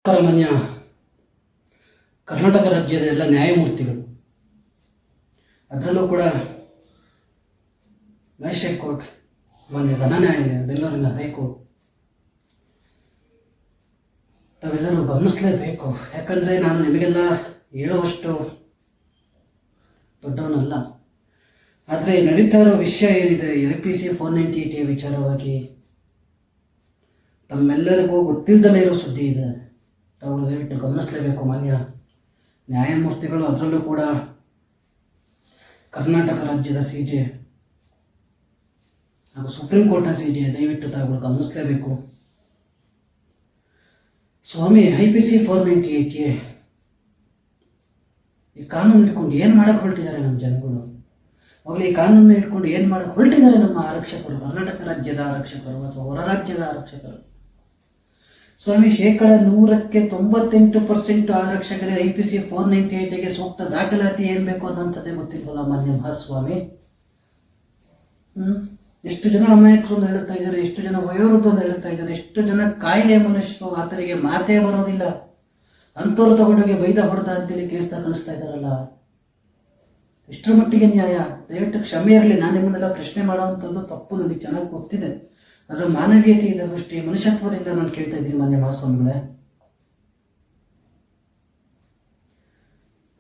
ಮಾನ್ಯ ಕರ್ನಾಟಕ ರಾಜ್ಯದ ಎಲ್ಲ ನ್ಯಾಯಮೂರ್ತಿಗಳು, ಅದರಲ್ಲೂ ಕೂಡ ಮ್ಯಾಜಿಸ್ಟ್ರೇಟ್ ಕೋರ್ಟ್, ಮಾನ್ಯ ಘನ ನ್ಯಾಯಾಲಯ, ಬೆಂಗಳೂರಿನ ಹೈಕೋರ್ಟ್, ತಾವೆಲ್ಲರೂ ಗಮನಿಸಲೇಬೇಕು. ಯಾಕಂದರೆ ನಾನು ನಿಮಗೆಲ್ಲ ಹೇಳುವಷ್ಟು ದೊಡ್ಡವನಲ್ಲ. ಆದರೆ ನಡೀತಾ ಇರೋ ವಿಷಯ ಏನಿದೆ, IPC 498 ವಿಚಾರವಾಗಿ ತಮ್ಮೆಲ್ಲರಿಗೂ ಗೊತ್ತಿಲ್ಲದಲೇ ಇರೋ ಸುದ್ದಿ ಇದೆ. ತಾವು ದಯವಿಟ್ಟು ಗಮನಿಸಲೇಬೇಕು ಮಾನ್ಯ ನ್ಯಾಯಮೂರ್ತಿಗಳು, ಅದರಲ್ಲೂ ಕೂಡ ಕರ್ನಾಟಕ ರಾಜ್ಯದ CJ ಹಾಗೂ ಸುಪ್ರೀಂ ಕೋರ್ಟ್ನ CJ, ದಯವಿಟ್ಟು ತಾವುಗಳು ಗಮನಿಸಲೇಬೇಕು. ಸ್ವಾಮಿ, IPC 498 ಈ ಕಾನೂನು ಇಟ್ಕೊಂಡು ಏನು ಮಾಡಕ್ಕೆ ಹೊರಟಿದ್ದಾರೆ ನಮ್ಮ ಜನಗಳು? ಅವಾಗಲೇ ಈ ಕಾನೂನು ಇಟ್ಕೊಂಡು ಏನು ಮಾಡಕ್ಕೆ ಹೊರಟಿದ್ದಾರೆ ನಮ್ಮ ಆರಕ್ಷಕರು, ಕರ್ನಾಟಕ ರಾಜ್ಯದ ಆರಕ್ಷಕರು ಅಥವಾ ಹೊರ ರಾಜ್ಯದ ಆರಕ್ಷಕರು? ಸ್ವಾಮಿ, 100% 98% ಆರಕ್ಷಕರೇ IPC 498ಗೆ ಸೂಕ್ತ ದಾಖಲಾತಿ ಏನು ಬೇಕು ಅನ್ನೋಂಥದ್ದೇ ಗೊತ್ತಿಲ್ವಲ್ಲ ಮಾನ್ಯ ಮಹಾಸ್ವಾಮಿ. ಎಷ್ಟು ಜನ ಅಮಾಯಕರು ಹೇಳುತ್ತಾ ಇದ್ದಾರೆ, ಎಷ್ಟು ಜನ ವಯೋವೃದ್ಧರು ಹೇಳುತ್ತಾ ಇದ್ದಾರೆ, ಎಷ್ಟು ಜನ ಕಾಯಿಲೆ ಮನುಷ್ಯರು, ಆತರಿಗೆ ಮಾತೇ ಬರೋದಿಲ್ಲ, ಅಂಥವ್ರು ತಗೊಂಡೋಗಿ ಬೈದ ಹೊಡೆದ ಅಂತೇಳಿ ಕೇಸ್ ದಾಖಲಿಸ್ತಾ ಇದ್ದಾರಲ್ಲ. ಎಷ್ಟರ ಮಟ್ಟಿಗೆ ನ್ಯಾಯ? ದಯವಿಟ್ಟು ಕ್ಷಮೆ ಇರಲಿ, ನಾನು ನಿಮ್ಮನ್ನೆಲ್ಲ ಪ್ರಶ್ನೆ ಮಾಡುವಂಥದ್ದು ತಪ್ಪು, ನನಗೆ ಚೆನ್ನಾಗಿ ಗೊತ್ತಿದೆ. ಅದರ ಮಾನವೀಯತೆಯಿಂದ ದೃಷ್ಟಿ, ಮನುಷ್ಯತ್ವದಿಂದ ನಾನು ಕೇಳ್ತಾ ಇದ್ದೀನಿ ಮಾನ್ಯ ಮಹಾಸ್ವಾಮಿಗಳೇ.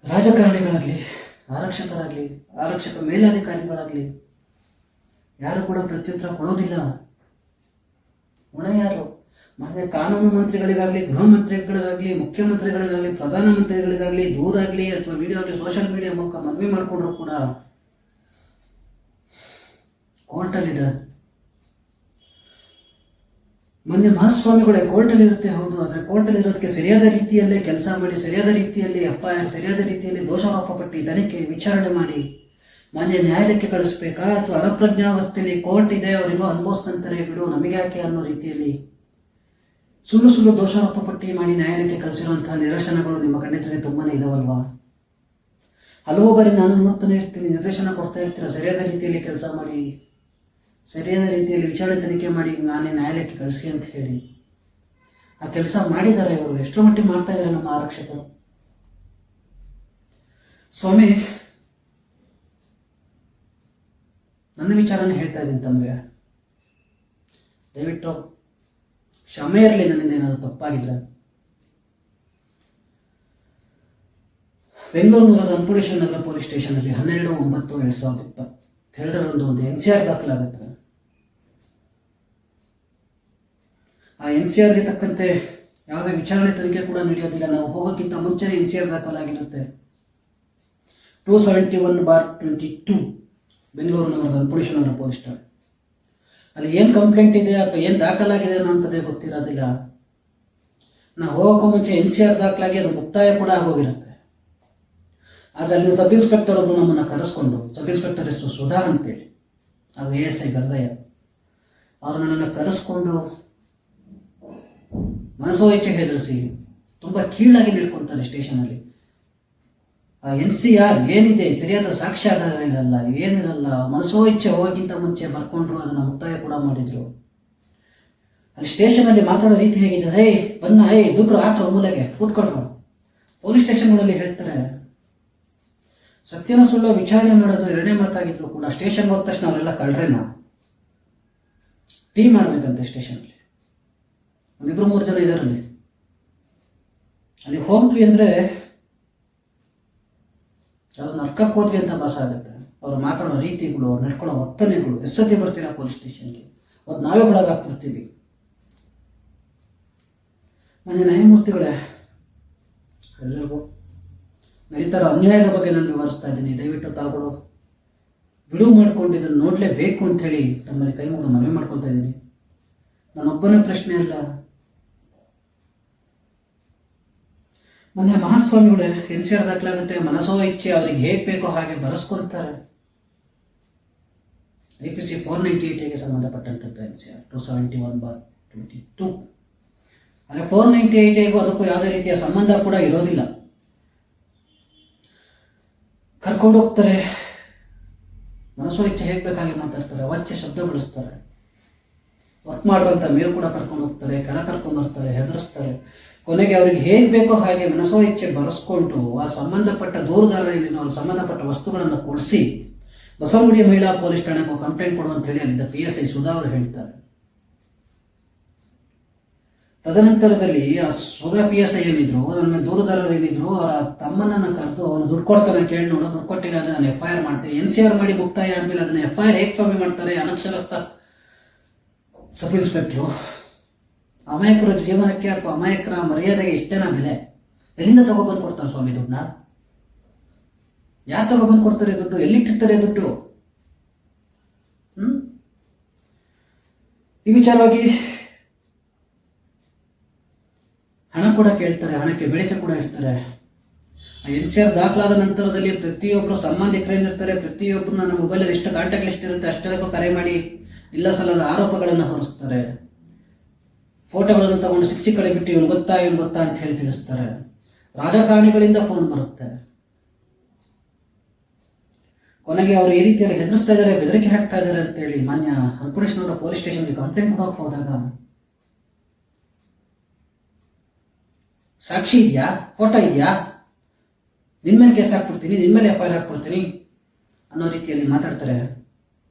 ರಾಜಕಾರಣಿಗಳಾಗಲಿ, ಆರಕ್ಷಕರಾಗಲಿ, ಆರಕ್ಷಕ ಮೇಲಾಧಿಕಾರಿಗಳಾಗಲಿ ಯಾರು ಕೂಡ ಪ್ರತ್ಯುತ್ತರ ಕೊಡೋದಿಲ್ಲ. ಹೊಣೆ ಯಾರು? ಮಾನ್ಯ ಕಾನೂನು ಮಂತ್ರಿಗಳಿಗಾಗಲಿ, ಗೃಹ ಮಂತ್ರಿಗಳಿಗಾಗಲಿ, ಮುಖ್ಯಮಂತ್ರಿಗಳಿಗಾಗಲಿ, ಪ್ರಧಾನಮಂತ್ರಿಗಳಿಗಾಗಲಿ ದೂರಾಗಲಿ ಅಥವಾ ವಿಡಿಯೋ ಆಗಲಿ ಸೋಷಿಯಲ್ ಮೀಡಿಯಾ ಮೂಲಕ ಮನವಿ ಮಾಡಿಕೊಂಡ್ರು ಕೂಡ ಕೋರ್ಟಲ್ಲಿದೆ. ಮಾನ್ಯ ಮಹಾಸ್ವಾಮಿಗಳೇ, ಕೋರ್ಟಲ್ಲಿ ಇರುತ್ತೆ ಹೌದು, ಆದರೆ ಕೋರ್ಟಲ್ಲಿ ಇರೋದಕ್ಕೆ ಸರಿಯಾದ ರೀತಿಯಲ್ಲೇ ಕೆಲಸ ಮಾಡಿ, ಸರಿಯಾದ ರೀತಿಯಲ್ಲಿ FIR, ಸರಿಯಾದ ರೀತಿಯಲ್ಲಿ ದೋಷಾರೋಪ ಪಟ್ಟಿ ತನಿಖೆ ವಿಚಾರಣೆ ಮಾಡಿ ಮಾನ್ಯ ನ್ಯಾಯಾಲಯಕ್ಕೆ ಕಳಿಸ್ಬೇಕಾ? ಅಥವಾ ಅನಪ್ರಜ್ಞಾವಸ್ಥೆಯಲ್ಲಿ ಕೋರ್ಟ್ ಇದೆ, ಅವರಿಗೂ ಅನುಭವಿಸ್ತಾರೆ ಬಿಡು, ನಮಗೆ ಯಾಕೆ ಅನ್ನೋ ರೀತಿಯಲ್ಲಿ ಸುಳ್ಳು ದೋಷಾರೋಪ ಪಟ್ಟಿ ಮಾಡಿ ನ್ಯಾಯಾಲಯಕ್ಕೆ ಕಳಿಸಿರುವಂತಹ ನಿದರ್ಶನಗಳು ನಿಮ್ಮ ಕಣ್ಣೆದುರಿಗೆ ತುಂಬಾನೇ ಇದಾವಲ್ವಾ? ಹಲವು ಬಾರಿ ನಾನು ನೋಡ್ತಾನೆ ಇರ್ತೀನಿ, ನಿರ್ದೇಶನ ಕೊಡ್ತಾ ಇರ್ತೀರ, ಸರಿಯಾದ ರೀತಿಯಲ್ಲಿ ಕೆಲಸ ಮಾಡಿ, ಸರಿಯಾದ ರೀತಿಯಲ್ಲಿ ವಿಚಾರಣೆ ತನಿಖೆ ಮಾಡಿ ನಾನೇ ನ್ಯಾಯಾಲಯಕ್ಕೆ ಕಳಿಸಿ ಅಂತ ಹೇಳಿ. ಆ ಕೆಲಸ ಮಾಡಿದ್ದಾರೆ ಇವರು. ಎಷ್ಟರ ಮಟ್ಟಿಗೆ ಮಾಡ್ತಾ ಇದ್ದಾರೆ ನಮ್ಮ ಆರಕ್ಷಕರು? ಸ್ವಾಮಿ, ನನ್ನ ವಿಚಾರನೇ ಹೇಳ್ತಾ ಇದ್ದೀನಿ ತಮಗೆ, ದಯವಿಟ್ಟು ಕ್ಷಮೆ ಇರಲಿ ನನ್ನಿಂದ ಏನಾದರೂ ತಪ್ಪಾಗಿದ್ರೆ. ಬೆಂಗಳೂರು ನಗರದ ಅಂಪುರೇಶ್ವರ ನಗರ ಪೊಲೀಸ್ ಸ್ಟೇಷನಲ್ಲಿ 12/9/2022 ಒಂದು NCR ದಾಖಲಾಗುತ್ತೆ. ಆ NCRಗೆ ತಕ್ಕಂತೆ ಯಾವುದೇ ವಿಚಾರಣೆ ತನಿಖೆ ಕೂಡ ನಡೆಯೋದಿಲ್ಲ. ನಾವು ಹೋಗೋಕ್ಕಿಂತ ಮುಂಚೆನೇ NCR ದಾಖಲಾಗಿರುತ್ತೆ. 271/22 ಬೆಂಗಳೂರು ನಗರದ ಅಂಪುರೇಶ್ವರ ನಗರ ಪೊಲೀಸ್ ಠಾಣೆ. ಅಲ್ಲಿ ಏನು ಕಂಪ್ಲೇಂಟ್ ಇದೆ ಅಥವಾ ಏನು ದಾಖಲಾಗಿದೆ ಅನ್ನೋಂಥದ್ದೇ ಗೊತ್ತಿರೋದಿಲ್ಲ. ನಾವು ಹೋಗೋಕ್ಕೂ ಮುಂಚೆ NCR ದಾಖಲಾಗಿ ಅದು ಮುಕ್ತಾಯ ಕೂಡ ಆಗೋಗಿರುತ್ತೆ. ಆದರೆ ಅಲ್ಲಿ ಸಬ್ ಇನ್ಸ್ಪೆಕ್ಟರ್ ಅವರು ನಮ್ಮನ್ನು ಕರೆಸ್ಕೊಂಡು, ಸಬ್ ಇನ್ಸ್ಪೆಕ್ಟರ್ ಹೆಸರು ಸುಧಾ ಅಂತೇಳಿ, ಹಾಗೂ ASI ಗಂಗಯ್ಯ ಅವರು ನನ್ನನ್ನು ಕರೆಸ್ಕೊಂಡು ಮನಸೋ ಇಚ್ಛೆ ಹೆದರಿಸಿ ತುಂಬ ಕೀಳಾಗಿ ನಿಲ್ಕೊಳ್ತಾರೆ ಸ್ಟೇಷನಲ್ಲಿ. ಆ NCR ಏನಿದೆ, ಸರಿಯಾದ ಸಾಕ್ಷ್ಯಾಧಾರ ಇರಲ್ಲ, ಏನಿರಲ್ಲ, ಮನಸೋ ಇಚ್ಛೆ ಹೋಗೋಕ್ಕಿಂತ ಮುಂಚೆ ಬರ್ಕೊಂಡ್ರು, ಅದನ್ನು ಮುಕ್ತಾಯ ಕೂಡ ಮಾಡಿದ್ರು. ಅಲ್ಲಿ ಸ್ಟೇಷನಲ್ಲಿ ಮಾತಾಡೋ ರೀತಿ ಹೇಗಿದೆ, ಬನ್ನ ದುಗ್ರು ಹಾಕ್ರು ಮೂಲೆಗೆ ಕೂತ್ಕೊಳ್ರು. ಪೊಲೀಸ್ ಸ್ಟೇಷನ್ಗಳಲ್ಲಿ ಹೇಳ್ತಾರೆ, ಸತ್ಯನ ಸುಳ್ಳು ವಿಚಾರಣೆ ಮಾಡೋದು ಎರಡನೇ ಮಾತಾಗಿದ್ರು ಕೂಡ ಸ್ಟೇಷನ್ಗೆ ಹೋದ ತಕ್ಷಣ ಅವರೆಲ್ಲ ಕಳ್ರೇನ ಟೀ ಮಾಡ್ಬೇಕಂತೆ ಸ್ಟೇಷನಲ್ಲಿ. 1-2-3 ಜನ ಇದಾರಲ್ಲಿ. ಅಲ್ಲಿ ಹೋಗ್ತೀವಿ ಅಂದರೆ ಯಾವ್ದು ನರ್ಕಕ್ಕೆ ಹೋದ್ವಿ ಅಂತ ಭಾಸ ಆಗುತ್ತೆ. ಅವ್ರು ಮಾತಾಡೋ ರೀತಿಗಳು, ಅವ್ರು ನಡ್ಕೊಳ್ಳೋ ವರ್ತನೆಗಳು. ಎಷ್ಟು ಸತಿ ಬರ್ತೀರಾ ಪೊಲೀಸ್ ಸ್ಟೇಷನ್ಗೆ? ಅವತ್ತು ನಾವೇ ಒಳಗಾಗ್ತಿರ್ತೀವಿ. ಮಾನ್ಯ ನ್ಯಾಯಮೂರ್ತಿಗಳೇ, ಎಲ್ಲರಿಗೂ ನಡೀತಾರೋ ಅನ್ಯಾಯದ ಬಗ್ಗೆ ನಾನು ವಿವರಿಸ್ತಾ ಇದ್ದೀನಿ. ದಯವಿಟ್ಟು ತಾವುಗಳು ಬಿಡುವು ಮಾಡ್ಕೊಂಡು ಇದನ್ನು ನೋಡಲೇಬೇಕು ಅಂಥೇಳಿ ತಮ್ಮಲ್ಲಿ ಕೈ ಮುಗಿದು ಮನವಿ ಮಾಡ್ಕೊಳ್ತಾ ಇದ್ದೀನಿ. ನಾನೊಬ್ಬನ ಪ್ರಶ್ನೆ ಅಲ್ಲ. ಮೊನ್ನೆ ಮಹಾಸ್ವಾಮಿಗಳೇ, NCR ದಾಖಲಾಗುತ್ತೆ, ಮನಸೋ ಇಚ್ಛೆ ಅವ್ರಿಗೆ ಹೇಗೆ ಬೇಕೋ ಹಾಗೆ ಬರೆಸ್ಕೊಳ್ತಾರೆ. IPC 498ಗೆ ಸಂಬಂಧಪಟ್ಟಂಥದ್ದು NCR 271/22. ಆದರೆ 498ಗೂ ಅದಕ್ಕೂ ಯಾವುದೇ ರೀತಿಯ ಸಂಬಂಧ ಕೂಡ ಇರೋದಿಲ್ಲ. ಕರ್ಕೊಂಡು ಹೋಗ್ತಾರೆ, ಮನಸೋ ಇಚ್ಛೆ ಹೇಗೆ ಬೇಕಾಗಿ ಮಾತಾಡ್ತಾರೆ, ಅವಾಚ್ಯ ಶಬ್ದ ಬಳಸ್ತಾರೆ. ವರ್ಕ್ ಮಾಡುವಂಥ ಮೇಲ್ ಕೂಡ ಕರ್ಕೊಂಡು ಹೋಗ್ತಾರೆ, ಕೆಳ ಕರ್ಕೊಂಡು ಬರ್ತಾರೆ, ಹೆದರಿಸ್ತಾರೆ. ಕೊನೆಗೆ ಅವರಿಗೆ ಹೇಗೆ ಬೇಕೋ ಹಾಗೆ ಮನಸೋ ಇಚ್ಛೆ ಬರೆಸ್ಕೊಂಡು ಆ ಸಂಬಂಧಪಟ್ಟ ದೂರುದಾರರಲ್ಲಿ ಅವ್ರಿಗೆ ಸಂಬಂಧಪಟ್ಟ ವಸ್ತುಗಳನ್ನು ಕೊಡಿಸಿ ಬಸವನಗುಡಿ ಮಹಿಳಾ ಪೊಲೀಸ್ ಠಾಣೆಗೆ ಕಂಪ್ಲೇಂಟ್ ಕೊಡುವಂತ ಹೇಳಿ ಅಲ್ಲಿದ್ದ PSI ಸುಧಾ ಅವರು ಹೇಳ್ತಾರೆ. ತದನಂತರದಲ್ಲಿ ಆ ಸುಧಾ PSI ಏನಿದ್ರು, ನನ್ನ ದೂರುದಾರರು ಏನಿದ್ರು, ಅವರ ತಮ್ಮನನ್ನ ಕರೆದು ಅವನು ದುಡ್ಡು ಕೊಡ್ತಾನೆ ಕೇಳಿ ನೋಡು, ದುಡ್ಡು ಕೊಟ್ಟಿಲ್ಲ ಅಂದ್ರೆ ನಾನು FIR ಮಾಡ್ತೇನೆ. NCR ಮಾಡಿ ಮುಕ್ತಾಯ ಆದ್ಮೇಲೆ ಅದನ್ನ FIR ಹೇಗೆ ಸ್ವಾಮಿ ಮಾಡ್ತಾರೆ? ಅನಕ್ಷರಸ್ಥ ಸಬ್ ಇನ್ಸ್ಪೆಕ್ಟ್ರು. ಅಮಾಯಕರ ಜೀವನಕ್ಕೆ ಅಥವಾ ಅಮಾಯಕರ ಮರ್ಯಾದೆಗೆ ಇಷ್ಟೇನಾ ಬೆಲೆ? ಎಲ್ಲಿಂದ ತಗೊಬಂದು ಕೊಡ್ತಾರೆ ಸ್ವಾಮಿ ದುಡ್ಡನ್ನ? ಯಾರು ತಗೊಬಂದು ಕೊಡ್ತಾರೆ ದುಡ್ಡು? ಎಲ್ಲಿಟ್ಟಿರ್ತಾರೆ ದುಡ್ಡು? ಈ ವಿಚಾರವಾಗಿ ಹಣ ಕೂಡ ಕೇಳ್ತಾರೆ, ಹಣಕ್ಕೆ ಬೇಡಿಕೆ ಕೂಡ ಇರ್ತಾರೆ. NCR ದಾಖಲಾದ ನಂತರದಲ್ಲಿ ಪ್ರತಿಯೊಬ್ಬರು ಸಂಬಂಧಿಕರೇನಿರ್ತಾರೆ, ಪ್ರತಿಯೊಬ್ಬರನ್ನ ನಮ್ಮ ಮೊಬೈಲಲ್ಲಿ ಎಷ್ಟು ಕಾಂಟ್ಯಾಕ್ಟ್ ಲಿಸ್ಟ್ ಇರುತ್ತೆ ಅಷ್ಟರಕ್ಕೂ ಕರೆ ಮಾಡಿ ಇಲ್ಲ ಸಲ್ಲದ ಆರೋಪಗಳನ್ನು ಹೊರಿಸ್ತಾರೆ. ಫೋಟೋಗಳನ್ನು ತಗೊಂಡು ಸಿಕ್ಸಿ ಕಡೆ ಬಿಟ್ಟು ಇವನು ಗೊತ್ತಾ ಅಂತ ಹೇಳಿ ತಿಳಿಸ್ತಾರೆ. ರಾಜಕಾರಣಿಗಳಿಂದ ಫೋನ್ ಬರುತ್ತೆ. ಕೊನೆಗೆ ಅವರು ಈ ರೀತಿಯಲ್ಲಿ ಹೆದರಿಸ್ತಾ ಇದ್ದಾರೆ, ಬೆದರಿಕೆ ಹಾಕ್ತಾ ಇದ್ದಾರೆ ಅಂತೇಳಿ ಮಾನ್ಯ ಅಂಕುರೇಶ್ನವರ ಪೊಲೀಸ್ ಸ್ಟೇಷನ್ಗೆ ಕಂಪ್ಲೇಂಟ್ ಕೊಡೋಕೆ ಹೋದಾಗ ಸಾಕ್ಷಿ ಇದೆಯಾ, ಫೋಟೋ ಇದೆಯಾ, ನಿನ್ ಮೇಲೆ ಕೇಸ್ ಹಾಕ್ಬಿಡ್ತೀನಿ, ನಿನ್ ಮೇಲೆ FIR ಹಾಕ್ಬಿಡ್ತೀನಿ ಅನ್ನೋ ರೀತಿಯಲ್ಲಿ ಮಾತಾಡ್ತಾರೆ.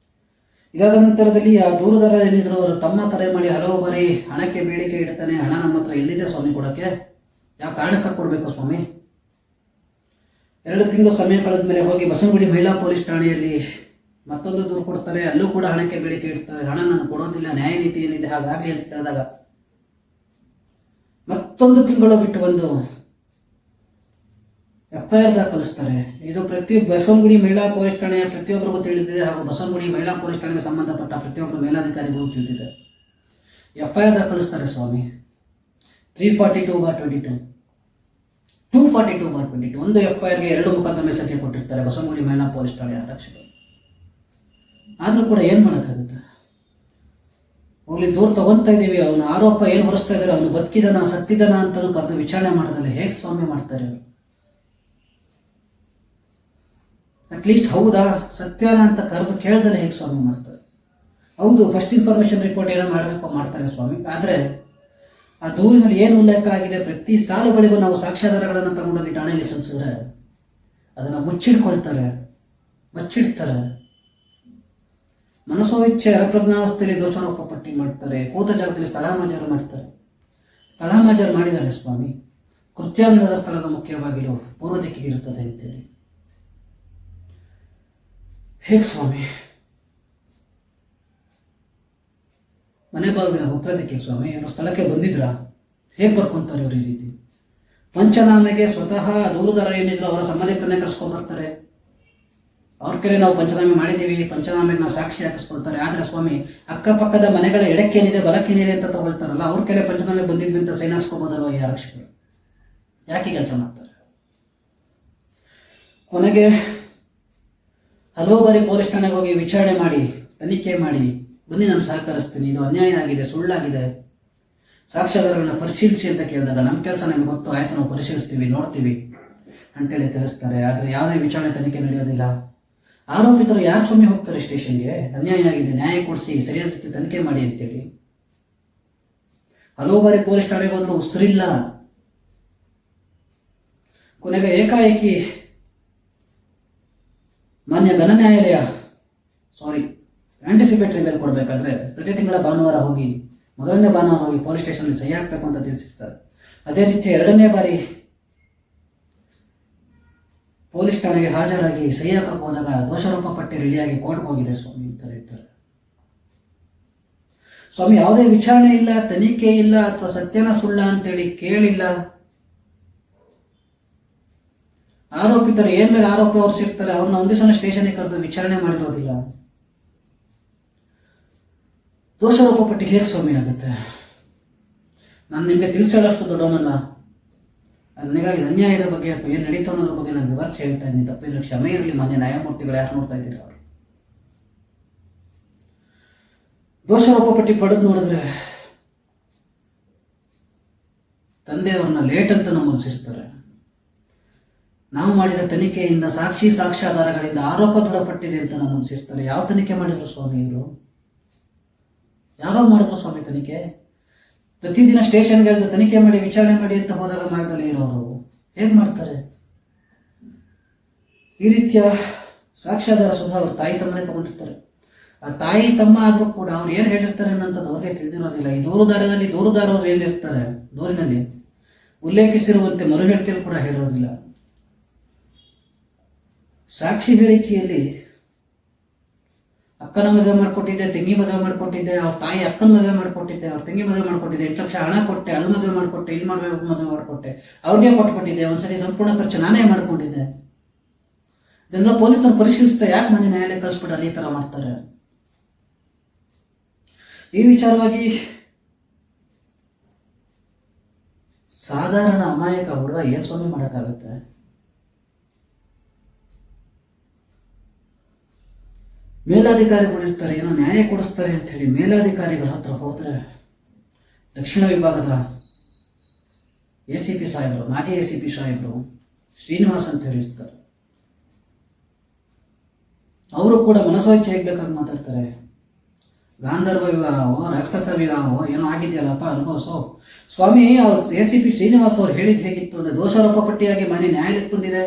ಇದಾದ ನಂತರದಲ್ಲಿ ಆ ದೂರುದಾರ ಏನಿದ್ರು ಅವರ ತಮ್ಮ ಕರೆ ಮಾಡಿ ಹಲವು ಬಾರಿ ಹಣಕ್ಕೆ ಬೇಡಿಕೆ ಇಡ್ತಾನೆ. ಹಣ ನಮ್ಮ ಹತ್ರ ಎಲ್ಲಿದೆ ಸ್ವಾಮಿ ಕೊಡಕ್ಕೆ? ಯಾವ ಕಾರಣಕ್ಕೆ ಕೊಡಬೇಕು ಸ್ವಾಮಿ? 2 ತಿಂಗಳು ಸಮಯ ಕಳೆದ ಮೇಲೆ ಹೋಗಿ ಬಸವನಗುಡಿ ಮಹಿಳಾ ಪೊಲೀಸ್ ಠಾಣೆಯಲ್ಲಿ ಮತ್ತೊಂದು ದೂರು ಕೊಡ್ತಾರೆ. ಅಲ್ಲೂ ಕೂಡ ಹಣಕ್ಕೆ ಬೇಡಿಕೆ ಇಡ್ತಾರೆ. ಹಣ ನಾನು ಕೊಡೋದಿಲ್ಲ, ನ್ಯಾಯ ನೀತಿ ಏನಿದೆ ಹಾಗಾಗ್ಲಿ ಅಂತ ಹೇಳಿದಾಗ ಮತ್ತೊಂದು ತಿಂಗಳು ಬಿಟ್ಟು ಬಂದು FIR ದಾಖಲಿಸ್ತಾರೆ. ಇದು ಬಸವನಗುಡಿ ಮಹಿಳಾ ಪೊಲೀಸ್ ಠಾಣೆಯ ಪ್ರತಿಯೊಬ್ಬರಿಗೂ ತಿಳಿದಿದೆ ಹಾಗೂ ಬಸವನಗುಡಿ ಮಹಿಳಾ ಪೊಲೀಸ್ ಠಾಣೆಗೆ ಸಂಬಂಧಪಟ್ಟ ಪ್ರತಿಯೊಬ್ಬರು ಮೇಲಾಧಿಕಾರಿಗಳು ತಿಳಿದಿದೆ. FIR ದಾಖಲಿಸ್ತಾರೆ ಸ್ವಾಮಿ. 342/22 242/22 ಒಂದು FIRಗೆ 2 ಮೊಕದ್ದಮೆ ಸಂಖ್ಯೆ ಕೊಟ್ಟಿರ್ತಾರೆ ಬಸವನಗುಡಿ ಮಹಿಳಾ ಪೊಲೀಸ್ ಠಾಣೆಯ ಆರಕ್ಷಕರು. ಆದ್ರೂ ಕೂಡ ಏನ್ ಮಾಡಕ್ಕಾಗುತ್ತೆ? ಹೋಗ್ಲಿ ದೂರ ತಗೊಂತಾ ಇದೀವಿ, ಅವನ ಆರೋಪ ಏನ್ ಹೊರಿಸ್ತಾ ಇದ್ದಾರೆ, ಅವನು ಬದುಕಿದನ ಸತ್ತಿದನ ಅಂತಲೂ ಕರೆದು ವಿಚಾರಣೆ ಮಾಡೋದಲ್ಲ. ಹೇಗೆ ಸ್ವಾಮಿ ಮಾಡ್ತಾರೆ ಅವರು? ಅಟ್ಲೀಸ್ಟ್ ಹೌದಾ ಸತ್ಯನ ಅಂತ ಕರೆದು ಕೇಳ್ದಲ್ಲ ಹೇಗೆ ಸ್ವಾಮಿ ಮಾಡ್ತಾರೆ? ಹೌದು, ಫಸ್ಟ್ ಇನ್ಫಾರ್ಮೇಶನ್ ರಿಪೋರ್ಟ್ ಏನೋ ಮಾಡಬೇಕು ಮಾಡ್ತಾರೆ ಸ್ವಾಮಿ. ಆದ್ರೆ ಆ ದೂರಿನಲ್ಲಿ ಏನು ಉಲ್ಲೇಖ ಆಗಿದೆ ಪ್ರತಿ ಸಾಲುಗಳಿಗೂ ನಾವು ಸಾಕ್ಷ್ಯಾಧಾರಗಳನ್ನು ತಗೊಂಡೋಗಿ ಠಾಣೆಯಲ್ಲಿ ಸಲ್ಲಿಸಿದ್ರೆ ಅದನ್ನ ಮುಚ್ಚಿಡ್ಕೊಳ್ತಾರೆ, ಬಚ್ಚಿಡ್ತಾರೆ. ಮನಸೋ ಇಚ್ಛೆ ಅಪ್ರಜ್ಞಾವಸ್ಥೆಯಲ್ಲಿ ದೋಷಾರೋಪ ಪಟ್ಟಿ ಮಾಡ್ತಾರೆ. ಕೂತ ಜಾಗದಲ್ಲಿ ಸ್ಥಳಾಮಾಜಾರು ಮಾಡ್ತಾರೆ. ಸ್ಥಳಾಮಾಜಾರು ಮಾಡಿದ್ದಾರೆ ಸ್ವಾಮಿ. ಕೃತ್ಯ ನಡೆದ ಸ್ಥಳದ ಮುಖ್ಯವಾಗಿರೋ ಪೂರ್ವ ದಿಕ್ಕಿಗೆ ಇರುತ್ತದೆ ಅಂತೇಳಿ. ಹೇಗೆ ಸ್ವಾಮಿ? ಮನೆ ಭಾಗದಿಂದ ಉತ್ತರ ದಿಕ್ಕಿಗೆ ಸ್ವಾಮಿ ಇವರು ಸ್ಥಳಕ್ಕೆ ಬಂದಿದ್ರ? ಹೇಗೆ ಬರ್ಕೊಂತಾರೆ ಇವರು ಈ ರೀತಿ? ಪಂಚನಾಮೆಗೆ ಸ್ವತಃ ದೂರುದಾರ ಏನಿದ್ರು ಅವರ ಸಂಬಂಧಿಕರನ್ನೇ ಕರ್ಸ್ಕೊಂಡ್ ಬರ್ತಾರೆ. ಅವ್ರ ಕಡೆ ನಾವು ಪಂಚನಾಮೆ ಮಾಡಿದೀವಿ, ಪಂಚನಾಮೆಗೆ ನಾವು ಸಾಕ್ಷಿ ಹಾಕಿಸ್ಕೊಳ್ತಾರೆ. ಆದ್ರೆ ಸ್ವಾಮಿ ಅಕ್ಕಪಕ್ಕದ ಮನೆಗಳ ಎಡಕ್ಕೇನಿದೆ ಬಲಕ್ಕೇನಿದೆ ಅಂತ ತಗೊಳ್ತಾರಲ್ಲ, ಅವ್ರ ಕಡೆ ಪಂಚನಾಮೆ ಬಂದಿದ್ವಿ ಅಂತ ಸೈನ್ ಹಾಕ್ಸ್ಕೋಬೋದಲ್ವ ಈ ಆರಕ್ಷಕರು? ಯಾಕೆ ಕೆಲಸ ಮಾಡ್ತಾರೆ? ಕೊನೆಗೆ ಹಲವು ಬಾರಿ ಪೊಲೀಸ್ ಠಾಣೆಗೆ ಹೋಗಿ ವಿಚಾರಣೆ ಮಾಡಿ ತನಿಖೆ ಮಾಡಿ ಬನ್ನಿ ನಾನು ಸಹಕರಿಸ್ತೀನಿ, ಇದು ಅನ್ಯಾಯ ಆಗಿದೆ, ಸುಳ್ಳಾಗಿದೆ, ಸಾಕ್ಷ್ಯಾಧಾರಗಳನ್ನ ಪರಿಶೀಲಿಸಿ ಅಂತ ಕೇಳಿದಾಗ ನಮ್ಮ ಕೆಲಸ ನಮಗೆ ಗೊತ್ತು, ಆಯ್ತು ನಾವು ಪರಿಶೀಲಿಸ್ತೀವಿ ನೋಡ್ತೀವಿ ಅಂತೇಳಿ ತಿಳಿಸ್ತಾರೆ. ಆದ್ರೆ ಯಾವುದೇ ವಿಚಾರಣೆ ತನಿಖೆ ನಡೆಯೋದಿಲ್ಲ. ಆರೋಪಿತರು ಯಾರು ಸ್ವಾಮಿ ಹೋಗ್ತಾರೆ ಸ್ಟೇಷನ್ಗೆ? ಅನ್ಯಾಯ ಆಗಿದೆ, ನ್ಯಾಯ ಕೊಡಿಸಿ ಸರಿಯಾದ ರೀತಿ ತನಿಖೆ ಮಾಡಿ ಅಂತೇಳಿ. ಹಲವು ಬಾರಿ ಪೊಲೀಸ್ ಠಾಣೆಗೆ ಹೋದ್ರು ಉಸಿರಿಲ್ಲ. ಕೊನೆಗೆ ಏಕಾಏಕಿ ಮಾನ್ಯ ಘನ ನ್ಯಾಯಾಲಯ ಆಂಟಿಸಿಪೇಟರಿ ಮೇಲೆ ಕೊಡಬೇಕಾದ್ರೆ ಪ್ರತಿ ತಿಂಗಳ ಭಾನುವಾರ ಹೋಗಿ ಮೊದಲನೇ ಭಾನುವಾರ ಹೋಗಿ ಪೊಲೀಸ್ ಸ್ಟೇಷನ್ ಸಹಿ ಹಾಕ್ಬೇಕು ಅಂತ ತಿಳಿಸಿರ್ತಾರೆ. ಅದೇ ರೀತಿ 2ನೇ ಬಾರಿ ಪೊಲೀಸ್ ಠಾಣೆಗೆ ಹಾಜರಾಗಿ ಸಹಿ ಹಾಕಕ್ಕೆ ಹೋದಾಗ ದೋಷಾರೋಪ ಪಟ್ಟಿ ರೆಡಿಯಾಗಿ ಕೋರ್ಟ್ಗೆ ಹೋಗಿದೆ ಸ್ವಾಮಿ ಅಂತ ಹೇಳ್ತಾರೆ. ಸ್ವಾಮಿ ಯಾವುದೇ ವಿಚಾರಣೆ ಇಲ್ಲ, ತನಿಖೆ ಇಲ್ಲ, ಅಥವಾ ಸತ್ಯನ ಸುಳ್ಳ ಅಂತೇಳಿ ಕೇಳಿಲ್ಲ. ಆರೋಪಿತರು ಏನ್ ಮೇಲೆ ಆರೋಪ ಹೊರಿಸಿರ್ತಾರೆ ಅವ್ರನ್ನ ಒಂದೇ ಸಲ ಸ್ಟೇಷನ್ಗೆ ಕರೆದು ವಿಚಾರಣೆ ಮಾಡಿರೋದಿಲ್ಲ. ದೋಷಾರೋಪ ಪಟ್ಟಿ ಹೇಗೆ ಸ್ವಾಮಿ ಆಗುತ್ತೆ? ನಾನು ನಿಮಗೆ ತಿಳಿಸೋಷ್ಟು ದೊಡ್ಡವನಲ್ಲ. ನನಗಾಗಿ ಅನ್ಯಾಯದ ಬಗ್ಗೆ ಅಥವಾ ಏನು ನಡೀತು ಅನ್ನೋದ್ರ ಬಗ್ಗೆ ನಾನು ವಿವರಿಸಿ ಹೇಳ್ತಾ ಇದ್ದೀನಿ. ತಪ್ಪಿದ್ರೆ ಕ್ಷಮೆ ಇರಲಿ ಮಾನ್ಯ ನ್ಯಾಯಮೂರ್ತಿಗಳು, ಯಾರು ನೋಡ್ತಾ ಇದ್ದೀರಾ ಅವರು. ದೋಷಾರೋಪ ಪಟ್ಟಿ ಪಡೆದು ನೋಡಿದ್ರೆ ತಂದೆಯವ್ರನ್ನ ಲೇಟ್ ಅಂತ ನಮೂದಿಸಿರ್ತಾರೆ. ನಾವು ಮಾಡಿದ ತನಿಖೆಯಿಂದ ಸಾಕ್ಷ್ಯಾಧಾರಗಳಿಂದ ಆರೋಪ ದೃಢಪಟ್ಟಿದೆ ಅಂತ ನಮೂದಿಸಿರ್ತಾರೆ. ಯಾವ ತನಿಖೆ ಮಾಡಿದ್ರು ಸ್ವಾಮಿ ಇವರು? ಯಾವಾಗ ಮಾಡಿದ್ರು ಸ್ವಾಮಿ ತನಿಖೆ? ಪ್ರತಿದಿನ ಸ್ಟೇಷನ್ಗೆ ತನಿಖೆ ಮಾಡಿ ವಿಚಾರಣೆ ಮಾಡಿ ಅಂತ ಹೋದಾಗ ಮಾರ್ಗದಲ್ಲಿ ಇರೋರು ಹೇಗೆ ಮಾಡ್ತಾರೆ? ಈ ರೀತಿಯ ಸಾಕ್ಷ್ಯಾಧಾರ ಸುಧಾ ಅವ್ರ ತಾಯಿ ತಮ್ಮನೇ ತಗೊಂಡಿರ್ತಾರೆ. ಆ ತಾಯಿ ತಮ್ಮ ಆದ್ರೂ ಕೂಡ ಅವ್ರು ಏನ್ ಹೇಳಿರ್ತಾರೆ ಅನ್ನೋಂಥದ್ದು ಅವ್ರಿಗೆ ತಿಳಿದಿರೋದಿಲ್ಲ. ಈ ದೂರುದಾರರು ಏನಿರ್ತಾರೆ ದೂರಿನಲ್ಲಿ ಉಲ್ಲೇಖಿಸಿರುವಂತೆ ಮರು ಹೇಳಿಕೆಯಲ್ಲಿ ಕೂಡ ಹೇಳಿರೋದಿಲ್ಲ. ಸಾಕ್ಷಿ ಹೇಳಿಕೆಯಲ್ಲಿ ಅಕ್ಕನ ಮದುವೆ ಮಾಡ್ಕೊಟ್ಟಿದ್ದೆ, ತಂಗಿ ಮದುವೆ ಮಾಡ್ಕೊಟ್ಟಿದ್ದೆ, ಅವ್ರ ತಾಯಿ ಅಕ್ಕನ ಮದುವೆ ಮಾಡ್ಕೊಟ್ಟಿದ್ದೆ, ಅವ್ರ ತಂಗಿ ಮದುವೆ ಮಾಡ್ಕೊಟ್ಟಿದ್ದೆ, 8 ಲಕ್ಷ ಹಣ ಕೊಟ್ಟೆ, ಅಲ್ಲಿ ಮದುವೆ ಮಾಡ್ಕೊಟ್ಟೆ, ಇಲ್ಲಿ ಮದುವೆ ಮಾಡ್ಕೊಟ್ಟೆ, ಅವ್ರಿಗೆ ಕೊಟ್ಬಿಟ್ಟಿದ್ದೆ, ಒಂದ್ಸರಿ ಸಂಪೂರ್ಣ ಖರ್ಚು ನಾನೇ ಮಾಡ್ಕೊಂಡಿದ್ದೆ. ಇದನ್ನೆಲ್ಲ ಪೊಲೀಸರು ಪರಿಶೀಲಿಸ್ತಾ ಯಾಕೆ ಮನೆ ನ್ಯಾಯಾಲಯ ಕಳಿಸ್ಬಿಟ್ಟು ಅಲ್ಲಿ ಈ ತರ ಮಾಡ್ತಾರೆ? ಈ ವಿಚಾರವಾಗಿ ಸಾಧಾರಣ ಅಮಾಯಕ ಹುಡುಗ ಏನ್ ಸ್ವಾಮಿ ಮಾಡಕ್ಕಾಗತ್ತೆ? ಮೇಲಾಧಿಕಾರಿಗಳು ಇರ್ತಾರೆ, ಏನೋ ನ್ಯಾಯ ಕೊಡಿಸ್ತಾರೆ ಅಂತ ಹೇಳಿ ಮೇಲಾಧಿಕಾರಿಗಳ ಹತ್ರ ಹೋದ್ರೆ ದಕ್ಷಿಣ ವಿಭಾಗದ ACP ಸಾಹೇಬರು, ಮಾಜಿ ACP ಸಾಹೇಬರು ಶ್ರೀನಿವಾಸ್ ಅಂತ ಹೇಳಿರ್ತಾರೆ. ಅವರು ಕೂಡ ಮನಸ್ಸೋಚ್ಛೆ ಬೇಕಾಗಿ ಮಾತಾಡ್ತಾರೆ. ಗಾಂಧರ್ವ ವಿವಾಹವೋ ರಾಕ್ಷಸ ವಿವಾಹವೋ ಏನೋ ಆಗಿದೆಯಲ್ಲಪ್ಪ ಅನುಭವಿಸೋ ಸ್ವಾಮಿ. ACP ಶ್ರೀನಿವಾಸ್ ಅವ್ರು ಹೇಳಿದ್ ಹೇಗಿತ್ತು ಅಂದ್ರೆ, ದೋಷಾರೋಪ ಪಟ್ಟಿಯಾಗಿ ಮನೆ ನ್ಯಾಯಾಲಯಕ್ಕೆ ಬಂದಿದೆ,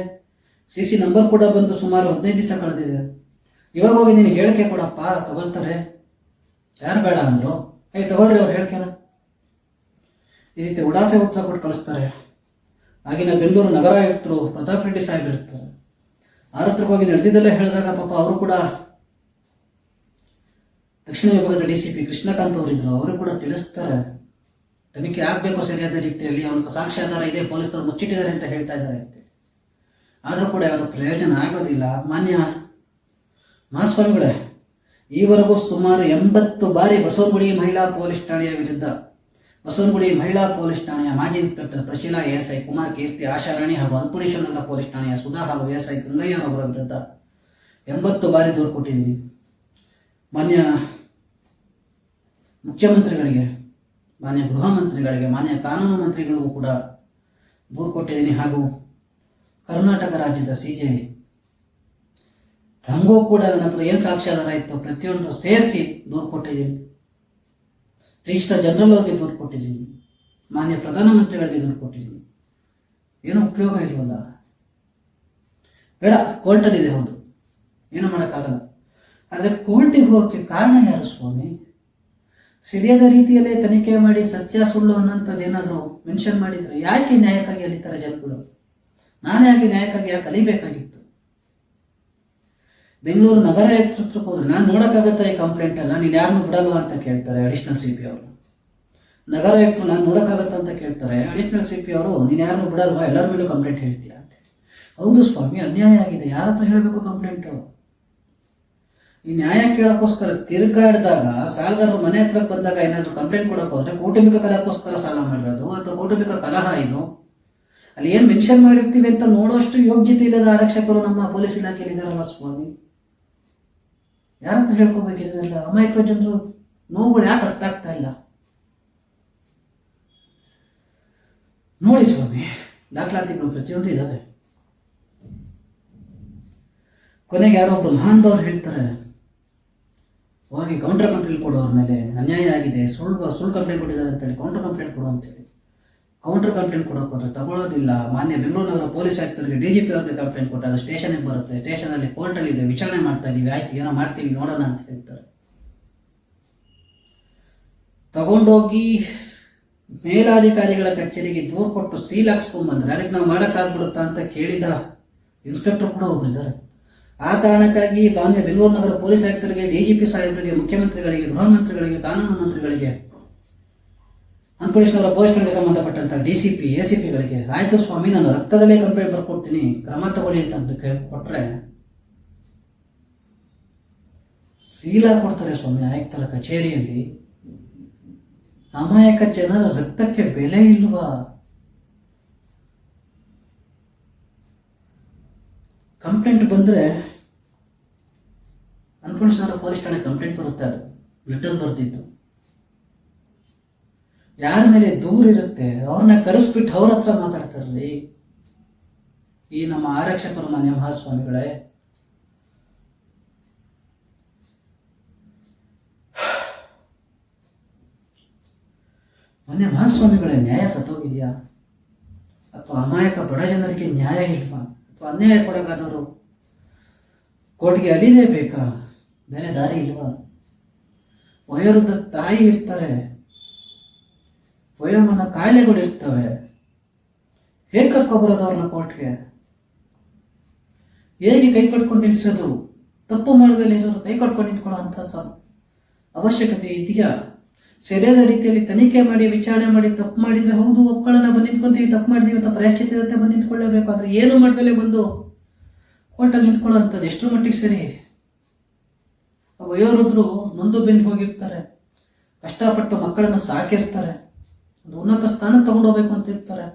CC ನಂಬರ್ ಕೂಡ ಬಂದು ಸುಮಾರು 15 ದಿವಸ ಕಳೆದಿದೆ. ಇವಾಗ ಹೋಗಿ ನೀನು ಹೇಳಿಕೆ ಕೊಡಪ್ಪ, ತಗೊಳ್ತಾರೆ. ಯಾರು ಬೇಡ ಅಂದ್ರು, ತಗೊಳ್ರಿ ಅವ್ರು ಹೇಳಿಕೆನ. ಈ ರೀತಿ ಉಡಾಫೆ ಉತ್ತರ ಕೊಟ್ಟು ಕಳಿಸ್ತಾರೆ. ಆಗಿನ ಬೆಂಗಳೂರು ನಗರ ಆಯುಕ್ತರು ಪ್ರತಾಪ್ ರೆಡ್ಡಿ ಸಾಹೇಬ್ ಇರ್ತಾರೆ. ಅವ್ರ ಹತ್ರಕ್ಕೆ ಹೋಗಿ ನಡೆದಿದ್ದೆಲ್ಲ ಹೇಳಿದಾಗ ಪಾಪ ಅವರು ಕೂಡ ದಕ್ಷಿಣ ವಿಭಾಗದ DCP ಕೃಷ್ಣಕಾಂತ್ ಅವರಿದ್ರು, ಅವರು ಕೂಡ ತಿಳಿಸ್ತಾರೆ ತನಿಖೆ ಆಗ್ಬೇಕು ಸರಿಯಾದ ರೀತಿಯಲ್ಲಿ, ಅವ್ರ ಸಾಕ್ಷ್ಯಾಧಾರ ಇದೆ, ಪೊಲೀಸರು ಮುಚ್ಚಿಟ್ಟಿದ್ದಾರೆ ಅಂತ ಹೇಳ್ತಾ ಇದ್ದಾರೆ ಅಂತ. ಆದ್ರೂ ಕೂಡ ಯಾವುದೋ ಪ್ರಯೋಜನ ಆಗೋದಿಲ್ಲ. ಮಾನ್ಯ ಮಹಾಸ್ವಾಮಿಗಳೇ, ಈವರೆಗೂ ಸುಮಾರು 80 ಬಾರಿ ಬಸವನಗುಡಿ ಮಹಿಳಾ ಪೊಲೀಸ್ ಠಾಣೆಯ ವಿರುದ್ಧ, ಬಸವನಗುಡಿ ಮಹಿಳಾ ಪೊಲೀಸ್ ಠಾಣೆಯ ಮಾಜಿ ಇನ್ಸ್ಪೆಕ್ಟರ್ ಪ್ರಶೀಲಾ ASI, ಕುಮಾರ್ ಕೀರ್ತಿ ಆಶಾರಾಣಿ ಹಾಗೂ ಅನ್ನಪೂರ್ಣೇಶ್ವರ ಪೊಲೀಸ್ ಠಾಣೆಯ ಸುಧಾ ಹಾಗೂ ASI ಗಂಗಯ್ಯ ಅವರ ವಿರುದ್ಧ 80 ಬಾರಿ ದೂರು ಕೊಟ್ಟಿದ್ದೀನಿ. ಮಾನ್ಯ ಮುಖ್ಯಮಂತ್ರಿಗಳಿಗೆ, ಮಾನ್ಯ ಗೃಹ ಮಂತ್ರಿಗಳಿಗೆ, ಮಾನ್ಯ ಕಾನೂನು ಮಂತ್ರಿಗಳಿಗೂ ಕೂಡ ದೂರು ಕೊಟ್ಟಿದ್ದೀನಿ. ಹಾಗೂ ಕರ್ನಾಟಕ ರಾಜ್ಯದ CJ ತಮಗೂ ಕೂಡ ನನ್ನ ಹತ್ರ ಏನು ಸಾಕ್ಷ್ಯಾಧಾರ ಇತ್ತು ಪ್ರತಿಯೊಂದು ಸೇರಿಸಿ ದೂರು ಕೊಟ್ಟಿದ್ದೀನಿ. ರಿಜಿಸ್ಟರ್ ಜನರಲ್ ಅವರಿಗೆ ದೂರು ಕೊಟ್ಟಿದ್ದೀನಿ, ಮಾನ್ಯ ಪ್ರಧಾನಮಂತ್ರಿಗಳಿಗೆ ದೂರು ಕೊಟ್ಟಿದ್ದೀನಿ. ಏನೂ ಉಪಯೋಗ ಇಲ್ವಲ್ಲ. ಬೇಡ, ಕೋರ್ಟಲ್ಲಿದೆ, ಹೌದು, ಏನು ಮಾಡೋಕ್ಕಾಗಲ್ಲ. ಆದರೆ ಕೋರ್ಟಿಗೆ ಹೋಗೋಕ್ಕೆ ಕಾರಣ ಯಾರು ಸ್ವಾಮಿ? ಸರಿಯಾದ ರೀತಿಯಲ್ಲೇ ತನಿಖೆ ಮಾಡಿ ಸತ್ಯ ಸುಳ್ಳು ಅನ್ನೋಂಥದ್ದು ಏನಾದರೂ ಮೆನ್ಷನ್ ಮಾಡಿದ್ರೆ ಯಾಕೆ ನ್ಯಾಯಕ್ಕಾಗಿ ಅಲಿತಾರೆ ಜನಗಳು? ನಾನೇ ಆಗಿ ನ್ಯಾಯಕ್ಕಾಗಿ ಯಾಕೆ ಅಲಿಬೇಕಾಗಿತ್ತು? ಬೆಂಗಳೂರು ನಗರ ಆಯುಕ್ತರು ಹೋದ್ರೆ ನಾನು ನೋಡಕ್ಕಾಗತ್ತಾ ಈ ಕಂಪ್ಲೇಂಟ್ ಅಲ್ಲ, ನೀನು ಯಾರನ್ನು ಬಿಡಲ್ವಾ ಅಂತ ಕೇಳ್ತಾರೆ ಅಡಿಷನಲ್ CP ಅವರು. ನಗರ ಆಯುಕ್ತರು ನಾನು ನೋಡಕ್ಕಾಗತ್ತಾ ಅಂತ ಕೇಳ್ತಾರೆ. ಅಡಿಷನಲ್ CP ಅವರು ನೀನು ಯಾರನ್ನು ಬಿಡಲ್ವಾ, ಎಲ್ಲರ ಮೇಲೂ ಕಂಪ್ಲೇಂಟ್ ಹೇಳ್ತೀಯ ಅಂತ. ಹೌದು ಸ್ವಾಮಿ, ಅನ್ಯಾಯ ಆಗಿದೆ, ಯಾರ ಹತ್ರ ಹೇಳಬೇಕು ಕಂಪ್ಲೇಂಟ್? ಈ ನ್ಯಾಯ ಕೇಳಕ್ಕೋಸ್ಕರ ತಿರುಗಾಡಿದಾಗ, ಸಾಲಗಾರರು ಮನೆ ಹತ್ರಕ್ಕೆ ಬಂದಾಗ ಏನಾದ್ರು ಕಂಪ್ಲೇಂಟ್ ಕೊಡಕ್ಕೆ ಹೋದ್ರೆ ಕೌಟುಂಬಿಕ ಕಲಹಕ್ಕೋಸ್ಕರ ಸಾಲ ಮಾಡಿರೋದು ಅಥವಾ ಕೌಟುಂಬಿಕ ಕಲಹ ಇದು, ಅಲ್ಲಿ ಏನ್ ಮೆನ್ಷನ್ ಮಾಡಿರ್ತೀವಿ ಅಂತ ನೋಡೋಷ್ಟು ಯೋಗ್ಯತೆ ಇಲ್ಲದ ಆರಕ್ಷಕರು ನಮ್ಮ ಪೊಲೀಸ್ ಇಲಾಖೆಯಲ್ಲಿ ಇದಾರಲ್ಲ ಸ್ವಾಮಿ. ಯಾರಂತ ಹೇಳ್ಕೋಬೇಕಿದ್ರಲ್ಲ? ಅಮಾಯಕ ಜನರು ನೋವುಗಳು ಯಾಕೆ ಅರ್ಥ ಆಗ್ತಾ ಇಲ್ಲ? ನೋಡಿ ಸ್ವಾಮಿ, ದಾಖಲಾತಿಗಳು ಪ್ರತಿಯೊಂದು ಇದಾವೆ. ಕೊನೆಗೆ ಯಾರೋ ಒಬ್ರು ಮಹಾನ್ದವ್ರು ಹೇಳ್ತಾರೆ, ಹೋಗಿ ಕೌಂಟರ್ ಕಂಪ್ಲೇಂಟ್ ಕೊಡೋರ ಮೇಲೆ ಅನ್ಯಾಯ ಆಗಿದೆ, ಸುಳ್ಳು ಕಂಪ್ಲೇಂಟ್ ಕೊಟ್ಟಿದ್ದಾರೆ ಅಂತೇಳಿ ಕೌಂಟರ್ ಕಂಪ್ಲೇಂಟ್ ಕೊಡು ಅಂತೇಳಿ. ಕೌಂಟರ್ ಕಂಪ್ಲೇಂಟ್ ಕೊಡೋಕೆ ಹೋದ್ರೆ ತಗೊಳ್ಳೋದಿಲ್ಲ. ಮಾನ್ಯ ಬೆಂಗಳೂರು ನಗರ ಪೊಲೀಸ್ ಆಯುಕ್ತರಿಗೆ DGP ಅವ್ರಿಗೆ ಕಂಪ್ಲೇಂಟ್ ಕೊಟ್ಟಾಗ ಸ್ಟೇಷನ್ಗೆ ಬರುತ್ತೆ, ಸ್ಟೇಷನಲ್ಲಿ ಕೋರ್ಟಲ್ಲಿ ಇದೆ, ವಿಚಾರಣೆ ಮಾಡ್ತಾ ಇದೀವಿ, ಆಯ್ತು ಏನೋ ಮಾಡ್ತೀವಿ ನೋಡೋಣ ಅಂತ ಹೇಳ್ತಾರೆ. ತಗೊಂಡೋಗಿ ಮೇಲಾಧಿಕಾರಿಗಳ ಕಚೇರಿಗೆ ದೂರು ಕೊಟ್ಟು ಸೀಲ್ ಹಾಕ್ಸ್ಕೊಂಡ್ ಬಂದ್ರೆ ಅದಕ್ಕೆ ನಾವು ಮಾಡೋಕ್ಕಾಗ್ಬಿಡುತ್ತಾ ಅಂತ ಕೇಳಿದ ಇನ್ಸ್ಪೆಕ್ಟರ್ ಕೂಡ ಒಬ್ಬರಿದ್ದಾರೆ. ಆ ಕಾರಣಕ್ಕಾಗಿ ಮಾನ್ಯ ಬೆಂಗಳೂರು ನಗರ ಪೊಲೀಸ್ ಆಯುಕ್ತರಿಗೆ, DGP ಸಾಹೇಬರಿಗೆ, ಮುಖ್ಯಮಂತ್ರಿಗಳಿಗೆ, ಗೃಹ ಮಂತ್ರಿಗಳಿಗೆ, ಕಾನೂನು ಮಂತ್ರಿಗಳಿಗೆ, ಅನ್ನಪೂರ್ಣೇಶ್ವರ ಪೊಲೀಸ್ ಠಾಣೆಗೆ ಸಂಬಂಧಪಟ್ಟಂತ DCP ACPಗಳಿಗೆ ಆಯ್ತು ಸ್ವಾಮಿ, ನಾನು ರಕ್ತದಲ್ಲೇ ಕಂಪ್ಲೇಂಟ್ ಬರ್ಕೊಡ್ತೀನಿ, ಕ್ರಮ ತಗೊಳ್ಳಿ ಅಂತ ಕೊಟ್ರೆ ಸೀಲ ಕೊಡ್ತಾರೆ ಸ್ವಾಮಿ ಆಯುಕ್ತರ ಕಚೇರಿಯಲ್ಲಿ. ಅಮಾಯಕ ಜನರ ರಕ್ತಕ್ಕೆ ಬೆಲೆ ಇಲ್ವಾ? ಕಂಪ್ಲೇಂಟ್ ಬಂದ್ರೆ ಅನ್ನಪೂರ್ಣೇಶ್ವರ ಪೊಲೀಸ್ ಠಾಣೆ ಕಂಪ್ಲೇಂಟ್ ಬರುತ್ತೆ, ಅದು ಲೆಟರ್ ಬರ್ತಿತ್ತು. ಯಾರ ಮೇಲೆ ದೂರ ಇರುತ್ತೆ ಅವ್ರನ್ನ ಕರೆಸ್ಬಿಟ್ಟು ಅವ್ರ ಹತ್ರ ಮಾತಾಡ್ತಾರ್ರಿ ಈ ನಮ್ಮ ಆರಕ್ಷಕರು. ಮಾನ್ಯ ಮಹಾಸ್ವಾಮಿಗಳೇ, ಮೊನ್ನೆ ಮಹಾಸ್ವಾಮಿಗಳೇ, ನ್ಯಾಯ ಸತ್ತೋಗಿದೆಯಾ? ಅಥವಾ ಅಮಾಯಕ ಬಡ ಜನರಿಗೆ ನ್ಯಾಯ ಇಲ್ವಾ? ಅಥವಾ ಅನ್ಯಾಯ ಕೊಡೋಕ್ಕಾದವರು ಕೋರ್ಟ್ಗೆ ಅಲಿಲೇಬೇಕಾ? ಬೇರೆ ದಾರಿ ಇಲ್ವಾ? ವಯೋವೃದ್ಧ ತಾಯಿ ಇರ್ತಾರೆ, ವಯೋಮಾನ ಕಾಯಿಲೆಗಳು ಇರ್ತವೆ, ಹೇಗೆ ಕರ್ಕೊಬರೋದು ಅವ್ರನ್ನ ಕೋರ್ಟ್ಗೆ? ಹೇಗೆ ಕೈ ಕಟ್ಕೊಂಡು ನಿಲ್ಸೋದು? ತಪ್ಪು ಮಾಡೋದಲ್ಲಿ ಇರೋರು ಕೈ ಕಟ್ಕೊಂಡು ನಿಂತ್ಕೊಳ್ಳೋ ಅಂತ ಅವಶ್ಯಕತೆ ಇದೆಯಾ? ಸರಿಯಾದ ರೀತಿಯಲ್ಲಿ ತನಿಖೆ ಮಾಡಿ ವಿಚಾರಣೆ ಮಾಡಿ ತಪ್ಪು ಮಾಡಿದ್ರೆ ಹೌದು ಒಪ್ಕೊಳ್ಳೋಣ, ಬಂದು ನಿಂತ್ಕೊಂತೀವಿ, ತಪ್ಪು ಮಾಡಿದೀವಿ ಅಂತ ಪ್ರಾಯಶ್ಚಿತ್ತ ಇರುತ್ತೆ, ಬಂದು ನಿಂತ್ಕೊಳ್ಳೇಬೇಕು. ಆದ್ರೆ ಏನು ಮಾಡ್ದಲೇ ಬಂದು ಕೋರ್ಟಲ್ಲಿ ನಿಂತ್ಕೊಳ್ಳೋ ಅಂಥದ್ದು ಎಷ್ಟು ಮಟ್ಟಿಗೆ ಸರಿ? ವಯೋವೃದ್ಧರು ನೊಂದು ಬೆಂದು ಹೋಗಿರ್ತಾರೆ, ಕಷ್ಟಪಟ್ಟು ಮಕ್ಕಳನ್ನ ಸಾಕಿರ್ತಾರೆ, ಒಂದು ಉನ್ನತ ಸ್ಥಾನ ತಗೊಂಡೋಗ್ಬೇಕು ಅಂತ ಇರ್ತಾರೆ.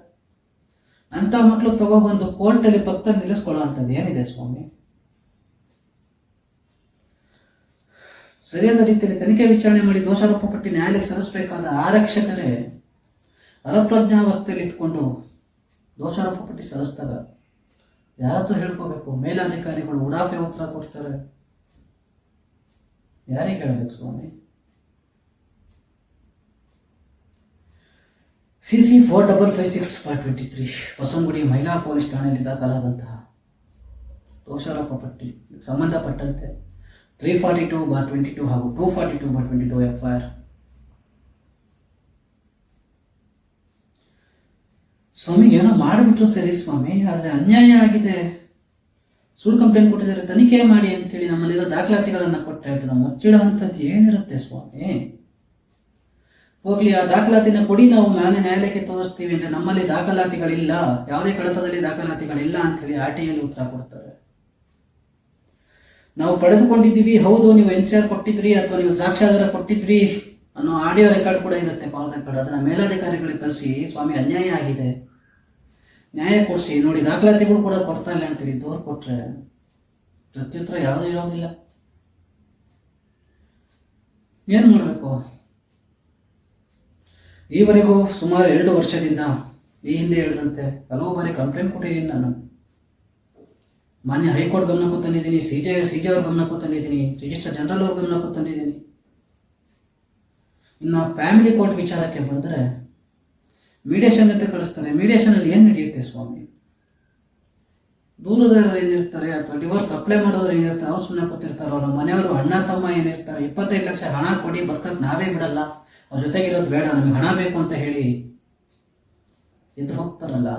ಅಂತ ಮಕ್ಕಳು ತಗೊಬಂದು ಕೋರ್ಟಲ್ಲಿ ಪಕ್ಕದಲ್ಲಿ ನಿಲ್ಲಿಸ್ಕೊಳ್ಳೋ ಅಂಥದ್ದು ಏನಿದೆ ಸ್ವಾಮಿ? ಸರಿಯಾದ ರೀತಿಯಲ್ಲಿ ತನಿಖೆ ವಿಚಾರಣೆ ಮಾಡಿ ದೋಷಾರೋಪ ಪಟ್ಟಿ ನ್ಯಾಯಾಲಯಕ್ಕೆ ಸಲ್ಲಿಸಬೇಕಾದ ಆರಕ್ಷಕರೇ ಅರಪ್ರಜ್ಞಾವಸ್ಥೆಯಲ್ಲಿ ಇಟ್ಕೊಂಡು ದೋಷಾರೋಪ ಪಟ್ಟಿ ಸಲ್ಲಿಸಿದಾಗ ಯಾರತ್ರ ಹೇಳ್ಕೋಬೇಕು? ಮೇಲಾಧಿಕಾರಿಗಳು ಉಡಾಫೆ ಉತ್ತರ ಕೊಡ್ತಾರೆ, ಯಾರಿಗೆ ಹೇಳಬೇಕು ಸ್ವಾಮಿ? CC 4556/23 ಹೊಸಂಗುಡಿ ಮಹಿಳಾ ಪೊಲೀಸ್ ಠಾಣೆಯಲ್ಲಿ ದಾಖಲಾದಂತಹ ದೋಷಾರೋಪ ಪಟ್ಟಿ ಸಂಬಂಧಪಟ್ಟಂತೆ 342/22 ಹಾಗೂ 242/22 FIR. ಸ್ವಾಮಿ ಏನೋ ಮಾಡಿಬಿಟ್ರು ಸರಿ ಸ್ವಾಮಿ, ಆದರೆ ಅನ್ಯಾಯ ಆಗಿದೆ, ಸುಳ್ಳು ಕಂಪ್ಲೇಂಟ್ ಕೊಟ್ಟಿದ್ದಾರೆ, ತನಿಖೆ ಮಾಡಿ ಅಂತೇಳಿ ನಮ್ಮಲ್ಲಿರೋ ದಾಖಲಾತಿಗಳನ್ನು ಕೊಟ್ಟರೆ ಅದನ್ನು ಮುಚ್ಚಿಡೋ ಅಂಥದ್ದು ಏನಿರುತ್ತೆ ಸ್ವಾಮಿ? ಹೋಗ್ಲಿ, ಆ ದಾಖಲಾತಿನ ಕೊಡಿ, ನಾವು ಮಾನ್ಯ ನ್ಯಾಯಾಲಯಕ್ಕೆ ತೋರಿಸ್ತೀವಿ ಅಂದ್ರೆ ನಮ್ಮಲ್ಲಿ ದಾಖಲಾತಿಗಳಿಲ್ಲ, ಯಾವುದೇ ಕಡತದಲ್ಲಿ ದಾಖಲಾತಿಗಳಿಲ್ಲ ಅಂತ ಹೇಳಿ RTI ಉತ್ತರ ಕೊಡ್ತಾರೆ. ನಾವು ಪಡೆದುಕೊಂಡಿದ್ದೀವಿ, ಹೌದು ನೀವು NCR ಕೊಟ್ಟಿದ್ರಿ ಅಥವಾ ನೀವು ಸಾಕ್ಷ್ಯಾಧಾರ ಕೊಟ್ಟಿದ್ರಿ ಅನ್ನೋ ಆಡಿಯೋ ರೆಕಾರ್ಡ್ ಕೂಡ ಇರುತ್ತೆ, ಕಾಲ್ ರೆಕಾರ್ಡ್. ಅದನ್ನ ಮೇಲಾಧಿಕಾರಿಗಳಿಗೆ ಕಳಿಸಿ, ಸ್ವಾಮಿ ಅನ್ಯಾಯ ಆಗಿದೆ, ನ್ಯಾಯ ಕೊಡಿಸಿ ನೋಡಿ, ದಾಖಲಾತಿಗಳು ಕೂಡ ಕೊಡ್ತಾ ಇಲ್ಲ ಅಂತೇಳಿ ದೂರು ಕೊಟ್ರೆ ಪ್ರತ್ಯುತ್ತರ ಯಾವುದೂ ಇರೋದಿಲ್ಲ. ಏನು ಮಾಡಬೇಕು? ಈವರೆಗೂ ಸುಮಾರು 2 ವರ್ಷದಿಂದ ಈ ಹಿಂದೆ ಹೇಳಿದಂತೆ ಹಲವು ಬಾರಿ ಕಂಪ್ಲೇಂಟ್ ಕೊಟ್ಟಿದ್ದೀನಿ ನಾನು. ಮಾನ್ಯ ಹೈಕೋರ್ಟ್ ಗಮನಕ್ಕೂ ತಂದಿದ್ದೀನಿ, CJ ಅವ್ರ ಗಮನಕ್ಕೂ ತಂದಿದ್ದೀನಿ, ರಿಜಿಸ್ಟ್ರಾರ್ ಜನರಲ್ ಅವ್ರ ಗಮನಕ್ಕೂ ತಂದಿದ್ದೀನಿ. ಇನ್ನು ಫ್ಯಾಮಿಲಿ ಕೋರ್ಟ್ ವಿಚಾರಕ್ಕೆ ಬಂದರೆ ಮೀಡಿಯೇಷನ್ ಅಂತ ಕಳಿಸ್ತಾರೆ. ಮೀಡಿಯೇಷನ್ ಅಲ್ಲಿ ಏನು ನಡೆಯುತ್ತೆ ಸ್ವಾಮಿ? ದೂರದಾರರು ಏನಿರ್ತಾರೆ ಅಥವಾ ಡಿವೋರ್ಸ್ ಅಪ್ಲೈ ಮಾಡೋರು ಏನಿರ್ತಾರೆ, ಅವ್ರು ಸುಮ್ಮನೆ ಕೂತಿರ್ತಾರೆ, ಅವ್ರ ಮನೆಯವರು ಅಣ್ಣ ತಮ್ಮ ಏನಿರ್ತಾರೆ, 25 ಲಕ್ಷ ಹಣ ಕೊಡಿ, ಬದುಕಕ್ಕೆ ನಾವೇ ಬಿಡಲ್ಲ, ಅವ್ರ ಜೊತೆಗಿರೋದು ಬೇಡ, ನಮಗೆ ಹಣ ಬೇಕು ಅಂತ ಹೇಳಿ ಎದ್ದು ಹೋಗ್ತಾರಲ್ಲ,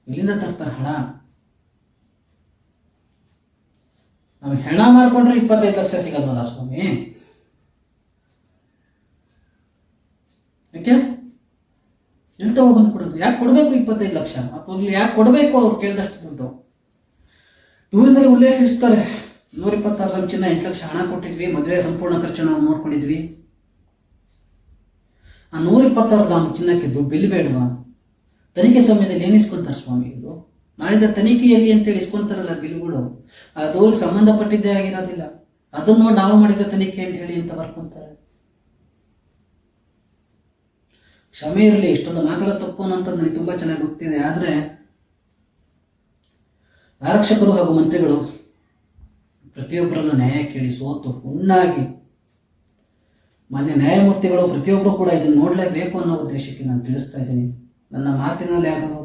ಇಲ್ಲಿಂದ ತರ್ತಾರೆ ಹಣ. ನಮಗೆ ಹೆಣ ಮಾರ್ಕೊಂಡ್ರೆ 25 ಲಕ್ಷ ಸಿಗಲ್ವಲ್ಲ ಸ್ವಾಮಿ? ಯಾಕೆ ಎಲ್ಲಿ ತಗೊಬಂದು ಕೊಡೋದು? ಯಾಕೆ ಕೊಡಬೇಕು 25 ಲಕ್ಷ? ಅಥವಾ ಯಾಕೆ ಕೊಡಬೇಕು? ಅವ್ರು ಕೇಳಿದಷ್ಟು ದುಡ್ಡು ದೂರದಲ್ಲಿ ಉಲ್ಲೇಖಿಸ್ತಾರೆ. 126 ಗ್ರಾಮ್ ಚಿನ್ನ 8 ಲಕ್ಷ ಹಣ ಕೊಟ್ಟಿದ್ವಿ, ಮದುವೆ ಸಂಪೂರ್ಣ ಖರ್ಚು ನಾವು ನೋಡ್ಕೊಂಡಿದ್ವಿ. ಆ 126 ಗ್ರಾಮ್ ಚಿನ್ನಕ್ಕೆ ಬಿಲ್ ಬೇಡವಾ? ತನಿಖೆ ಸಮಯದಲ್ಲಿ ಏನಿಸ್ಕೊಂತಾರೆ ಸ್ವಾಮಿ ಇದು? ನಾಳಿದ ತನಿಖೆಯಲ್ಲಿ ಅಂತೇಳಿ ಇಸ್ಕೊಂತಾರಲ್ಲ ಬಿಲ್ಗಳು, ಅದು ಸಂಬಂಧಪಟ್ಟಿದ್ದೇ ಆಗಿರೋದಿಲ್ಲ, ಅದನ್ನು ನಾವು ಮಾಡಿದ ತನಿಖೆ ಅಂತ ಹೇಳಿ ಅಂತ ಬರ್ಕೊಂತಾರೆ. ಕ್ಷಮೆ ಇರಲಿ, ಇಷ್ಟೊಂದು ಮಾತಾಡೋ ತಪ್ಪು ಅನ್ನೋಂಥದ್ದು ನನಗೆ ತುಂಬಾ ಚೆನ್ನಾಗಿ ಗೊತ್ತಿದೆ. ಆದ್ರೆ ಆರಕ್ಷಕರು ಹಾಗೂ ಮಂತ್ರಿಗಳು ಪ್ರತಿಯೊಬ್ಬರನ್ನು ನ್ಯಾಯ ಕೇಳಿ ಸೋತು ಹುಣ್ಣಾಗಿ, ಮಾನ್ಯ ನ್ಯಾಯಮೂರ್ತಿಗಳು ಪ್ರತಿಯೊಬ್ಬರು ಕೂಡ ಇದನ್ನು ನೋಡಲೇಬೇಕು ಅನ್ನೋ ಉದ್ದೇಶಕ್ಕೆ ನಾನು ತಿಳಿಸ್ತಾ ಇದ್ದೀನಿ. ನನ್ನ ಮಾತಿನಲ್ಲಿ ಯಾವ್ದಾದ್ರು